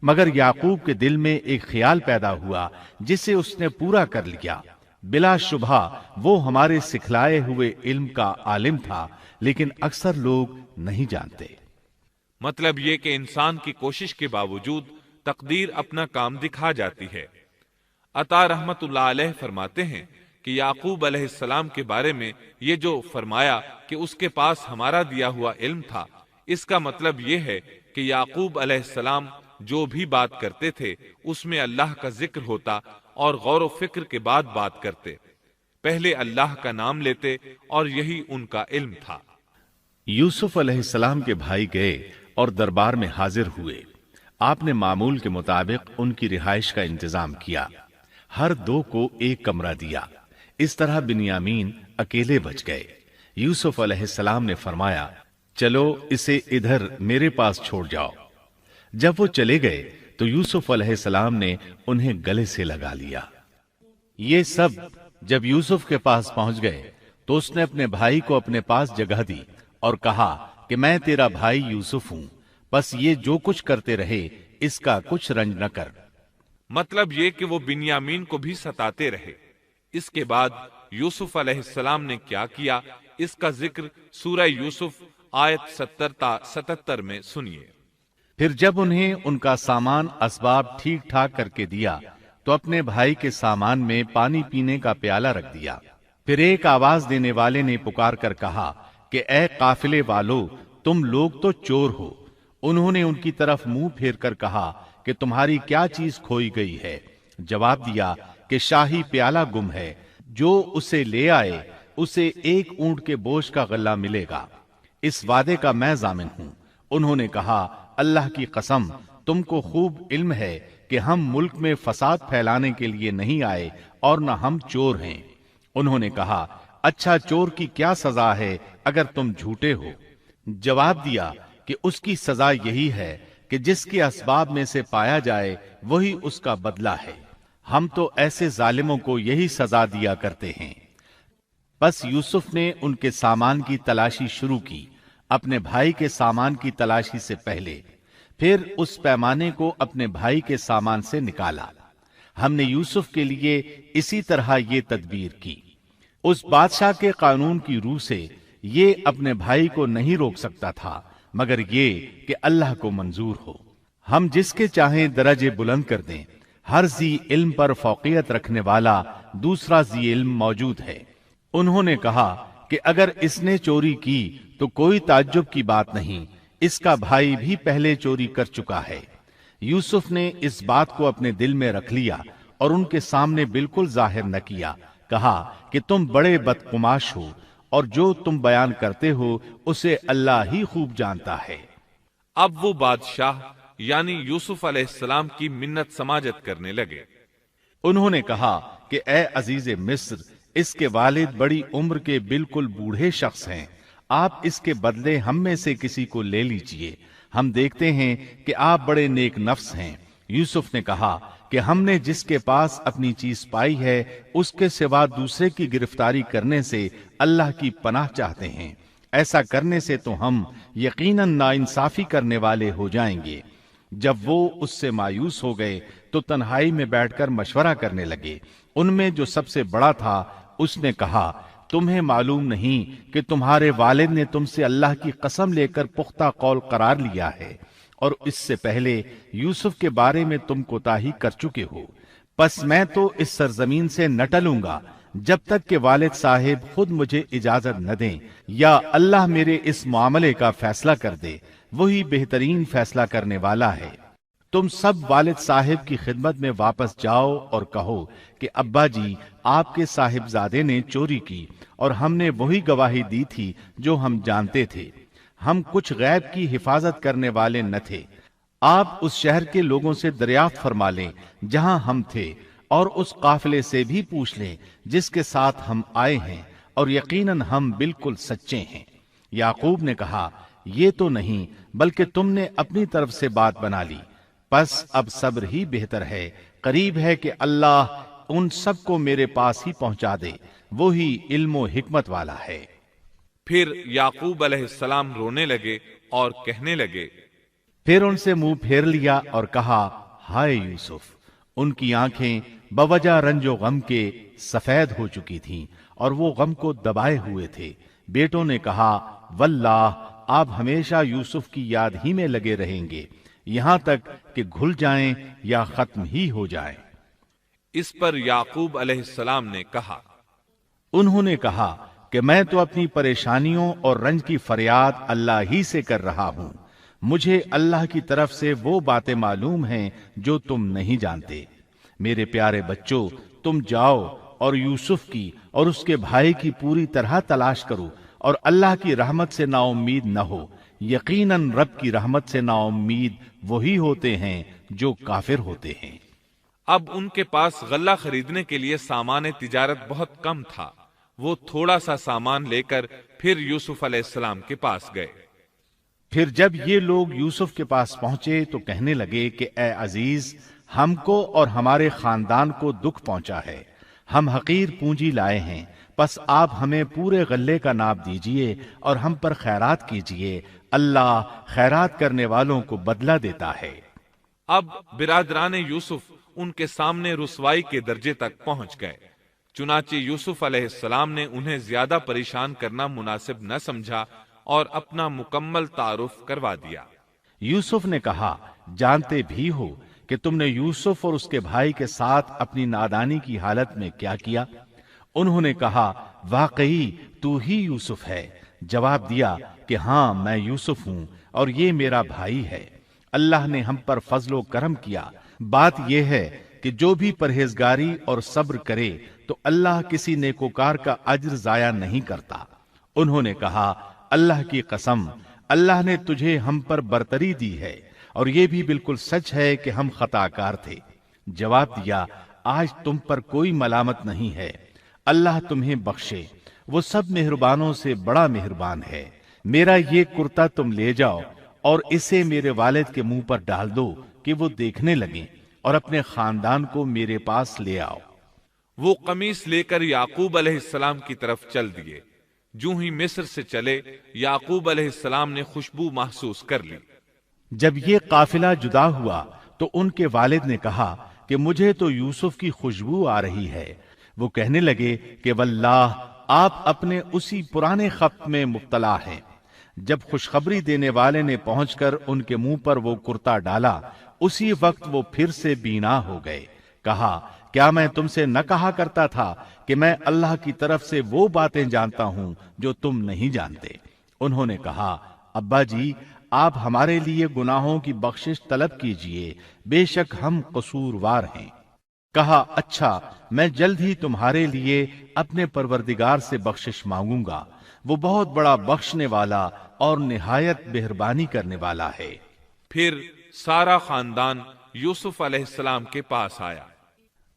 مگر یعقوب کے دل میں ایک خیال پیدا ہوا جسے اس نے پورا کر لیا۔ بلا شبہ وہ ہمارے سکھلائے ہوئے علم کا عالم تھا، لیکن اکثر لوگ نہیں جانتے۔ مطلب یہ کہ انسان کی کوشش کے باوجود تقدیر اپنا کام دکھا جاتی ہے۔ عطا رحمت اللہ علیہ فرماتے ہیں کہ یعقوب علیہ السلام کے بارے میں یہ جو فرمایا کہ اس کے پاس ہمارا دیا ہوا علم تھا، اس کا مطلب یہ ہے کہ یعقوب علیہ السلام جو بھی بات کرتے تھے اس میں اللہ کا ذکر ہوتا اور غور و فکر کے بعد بات کرتے، پہلے اللہ کا نام لیتے، اور یہی ان کا علم تھا۔ یوسف علیہ السلام کے بھائی گئے اور دربار میں حاضر ہوئے۔ آپ نے معمول کے مطابق ان کی رہائش کا انتظام کیا، ہر دو کو ایک کمرہ دیا، اس طرح بنیامین اکیلے بچ گئے۔ یوسف علیہ السلام نے فرمایا، چلو اسے ادھر میرے پاس چھوڑ جاؤ۔ جب وہ چلے گئے تو یوسف علیہ السلام نے انہیں گلے سے لگا لیا۔ یہ سب جب یوسف کے پاس پہنچ گئے تو اس نے اپنے بھائی کو اپنے پاس جگہ دی اور کہا کہ میں تیرا بھائی یوسف ہوں، بس یہ جو کچھ کرتے رہے اس کا کچھ رنج نہ کر۔ مطلب یہ کہ وہ بنیامین کو بھی ستاتے رہے۔ اس کے بعد یوسف علیہ السلام نے کیا کیا، اس کا ذکر سورہ یوسف آیت 70 تا 77 میں سنیے۔ پھر جب انہیں ان کا سامان اسباب ٹھیک ٹھاک کر کے دیا تو اپنے بھائی کے سامان میں پانی پینے کا پیالہ رکھ دیا۔ پھر ایک آواز دینے والے نے پکار کر کہا کہ اے قافلے والو، تم لوگ تو چور ہو۔ انہوں نے ان کی طرف منہ پھیر کر کہا کہ تمہاری کیا چیز کھوئی گئی ہے؟ جواب دیا کہ شاہی پیالہ گم ہے، جو اسے لے آئے اسے ایک اونٹ کے بوجھ کا غلہ ملے گا، اس وعدے کا میں ضامن ہوں۔ انہوں نے کہا، اللہ کی قسم، تم کو خوب علم ہے کہ ہم ملک میں فساد پھیلانے کے لیے نہیں آئے اور نہ ہم چور ہیں۔ انہوں نے کہا، اچھا چور کی کیا سزا ہے اگر تم جھوٹے ہو؟ جواب دیا کہ اس کی سزا یہی ہے کہ جس کے اسباب میں سے پایا جائے وہی اس کا بدلہ ہے، ہم تو ایسے ظالموں کو یہی سزا دیا کرتے ہیں۔ بس یوسف نے ان کے سامان کی تلاشی شروع کی، اپنے بھائی کے سامان کی تلاشی سے پہلے، پھر اس پیمانے کو اپنے بھائی کے سامان سے نکالا۔ ہم نے یوسف کے لیے اسی طرح یہ تدبیر کی۔ اس بادشاہ کے قانون کی روح سے یہ اپنے بھائی کو نہیں روک سکتا تھا مگر یہ کہ اللہ کو منظور ہو۔ ہم جس کے چاہیں درجے بلند کر دیں، ہر ذی علم پر فوقیت رکھنے والا دوسرا ذی علم موجود ہے۔ انہوں نے کہا کہ اگر اس نے چوری کی تو کوئی تعجب کی بات نہیں، اس کا بھائی بھی پہلے چوری کر چکا ہے۔ یوسف نے اس بات کو اپنے دل میں رکھ لیا اور ان کے سامنے بالکل ظاہر نہ کیا، کہا کہ تم بڑے بدقماش ہو اور جو تم بیان کرتے ہو اسے اللہ ہی خوب جانتا ہے۔ اب وہ بادشاہ یعنی یوسف علیہ السلام کی منت سماجت کرنے لگے۔ انہوں نے کہا کہ اے عزیز مصر، اس کے والد بڑی عمر کے بالکل بوڑھے شخص ہیں، آپ اس کے بدلے ہم میں سے کسی کو لے لیجئے، ہم دیکھتے ہیں کہ آپ بڑے نیک نفس ہیں۔ یوسف نے کہا کہ ہم نے جس کے پاس اپنی چیز پائی ہے اس کے سوا دوسرے کی گرفتاری کرنے سے اللہ کی پناہ چاہتے ہیں، ایسا کرنے سے تو ہم یقیناً ناانصافی کرنے والے ہو جائیں گے۔ جب وہ اس سے مایوس ہو گئے تو تنہائی میں بیٹھ کر مشورہ کرنے لگے۔ ان میں جو سب سے بڑا تھا اس نے کہا، تمہیں معلوم نہیں کہ تمہارے والد نے تم سے اللہ کی قسم لے کر پختہ قول قرار لیا ہے، اور اس سے پہلے یوسف کے بارے میں تم کوتاہی کر چکے ہو۔ پس میں تو اس سرزمین سے نہ ٹلوں گا جب تک کہ والد صاحب خود مجھے اجازت نہ دیں یا اللہ میرے اس معاملے کا فیصلہ کر دے، وہی بہترین فیصلہ کرنے والا ہے۔ تم سب والد صاحب کی خدمت میں واپس جاؤ اور کہو کہ ابا جی، آپ کے صاحبزادے نے چوری کی اور ہم نے وہی گواہی دی تھی جو ہم جانتے تھے، ہم کچھ غیب کی حفاظت کرنے والے نہ تھے۔ آپ اس شہر کے لوگوں سے دریافت فرما لیں جہاں ہم تھے، اور اس قافلے سے بھی پوچھ لیں جس کے ساتھ ہم آئے ہیں، اور یقیناً ہم بالکل سچے ہیں۔ یعقوب نے کہا، یہ تو نہیں بلکہ تم نے اپنی طرف سے بات بنا لی، پس اب صبر ہی بہتر ہے، قریب ہے کہ اللہ ان سب کو میرے پاس ہی پہنچا دے، وہی علم و حکمت والا ہے۔ پھر یعقوب علیہ السلام رونے لگے اور کہنے لگے، پھر ان سے منہ پھیر لیا اور کہا، ہائے یوسف۔ ان کی آنکھیں بوجہ رنج و غم کے سفید ہو چکی تھیں اور وہ غم کو دبائے ہوئے تھے۔ بیٹوں نے کہا، واللہ آپ ہمیشہ یوسف کی یاد ہی میں لگے رہیں گے، یہاں تک کہ گھل جائیں یا ختم ہی ہو جائیں۔ اس پر یعقوب علیہ السلام نے کہا، انہوں نے کہا کہ میں تو اپنی پریشانیوں اور رنج کی فریاد اللہ ہی سے کر رہا ہوں، مجھے اللہ کی طرف سے وہ باتیں معلوم ہیں جو تم نہیں جانتے۔ میرے پیارے بچوں، تم جاؤ اور یوسف کی اور اس کے بھائی کی پوری طرح تلاش کرو، اور اللہ کی رحمت سے نا امید نہ ہو، یقیناً رب کی رحمت سے نا امید وہی ہوتے ہیں جو کافر ہوتے ہیں۔ اب ان کے پاس غلہ خریدنے کے لیے سامان تجارت بہت کم تھا۔ وہ تھوڑا سا سامان لے کر پھر یوسف علیہ السلام کے پاس گئے۔ پھر جب یہ لوگ یوسف کے پاس پہنچے تو کہنے لگے کہ اے عزیز، ہم کو اور ہمارے خاندان کو دکھ پہنچا ہے، ہم حقیر پونجی لائے ہیں، پس آپ ہمیں پورے غلے کا ناب دیجئے اور ہم پر خیرات کیجئے، اللہ خیرات کرنے والوں کو بدلہ دیتا ہے۔ اب برادران یوسف ان کے سامنے رسوائی کے درجے تک پہنچ گئے، چنانچہ یوسف علیہ السلام نے انہیں زیادہ پریشان کرنا مناسب نہ سمجھا اور اپنا مکمل تعارف کروا دیا۔ یوسف نے کہا، جانتے بھی ہو کہ تم نے یوسف اور اس کے بھائی کے ساتھ اپنی نادانی کی حالت میں کیا کیا؟ انہوں نے کہا، واقعی تو ہی یوسف ہے۔ جواب دیا کہ ہاں، میں یوسف ہوں اور یہ میرا بھائی ہے۔ اللہ نے ہم پر فضل و کرم کیا۔ بات یہ ہے کہ جو بھی پرہیزگاری اور صبر کرے تو اللہ کسی نیکوکار کا اجر ضائع نہیں کرتا۔ انہوں نے کہا، اللہ کی قسم، اللہ نے تجھے ہم پر برتری دی ہے، اور یہ بھی بالکل سچ ہے کہ ہم خطا کار تھے۔ جواب دیا، آج تم پر کوئی ملامت نہیں ہے، اللہ تمہیں بخشے۔ وہ سب مہربانوں سے بڑا مہربان ہے۔ میرا یہ کرتا تم لے جاؤ اور اسے میرے والد کے منہ پر ڈال دو کہ وہ دیکھنے لگیں، اور اپنے خاندان کو میرے پاس لے آؤ۔ وہ قمیص لے کر یعقوب علیہ السلام کی طرف چل دیے۔ جو ہی مصر سے چلے، یعقوب علیہ السلام نے خوشبو محسوس کر لی۔ جب یہ قافلہ جدا ہوا تو ان کے والد نے کہا کہ مجھے تو یوسف کی خوشبو آ رہی ہے۔ وہ کہنے لگے کہ واللہ آپ اپنے اسی پرانے خط میں مبتلا ہیں۔ جب خوشخبری دینے والے نے پہنچ کر ان کے منہ پر وہ کرتا ڈالا، اسی وقت وہ پھر سے بینا ہو گئے۔ کہا کیا میں تم سے نہ کہا کرتا تھا کہ میں اللہ کی طرف سے وہ باتیں جانتا ہوں جو تم نہیں جانتے؟ انہوں نے کہا ابا جی، آپ ہمارے لیے گناہوں کی بخشش طلب کیجئے، بے شک ہم قصوروار ہیں۔ کہا اچھا، میں جلد ہی تمہارے لیے اپنے پروردگار سے بخشش مانگوں گا، وہ بہت بڑا بخشنے والا اور نہایت مہربانی کرنے والا ہے۔ پھر سارا خاندان یوسف علیہ السلام کے پاس آیا۔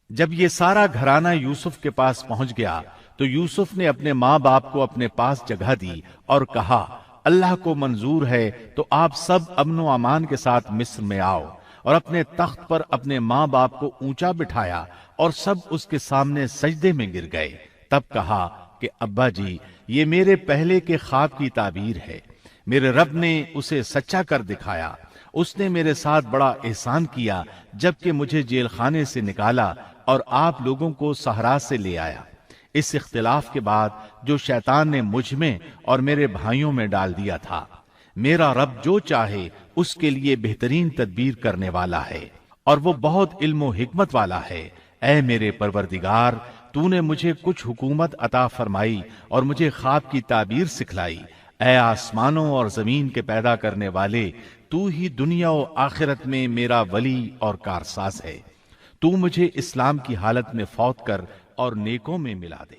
جب یہ سارا گھرانہ یوسف کے پاس پہنچ گیا تو یوسف نے اپنے ماں باپ کو اپنے پاس جگہ دی اور کہا اللہ کو منظور ہے تو آپ سب امن و امان کے ساتھ مصر میں آؤ، اور اپنے تخت پر اپنے ماں باپ کو اونچا بٹھایا اور سب اس کے سامنے سجدے میں گر گئے۔ تب کہا کہ ابا جی، یہ میرے پہلے کے خواب کی تعبیر ہے، میرے رب نے اسے سچا کر دکھایا۔ اس نے میرے ساتھ بڑا احسان کیا جبکہ مجھے جیل خانے سے نکالا اور آپ لوگوں کو صحرا سے لے آیا۔ اس اختلاف کے بعد جو شیطان نے مجھ میں اور میرے بھائیوں میں ڈال دیا تھا، میرا رب جو چاہے اس کے لیے بہترین تدبیر کرنے والا ہے، اور وہ بہت علم و حکمت والا ہے۔ اے میرے پروردگار، تو نے مجھے کچھ حکومت عطا فرمائی اور مجھے خواب کی تعبیر سکھلائی۔ اے آسمانوں اور زمین کے پیدا کرنے والے، تو ہی دنیا و آخرت میں میرا ولی اور کارساز ہے۔ تو مجھے اسلام کی حالت میں فوت کر اور نیکوں میں ملا دے۔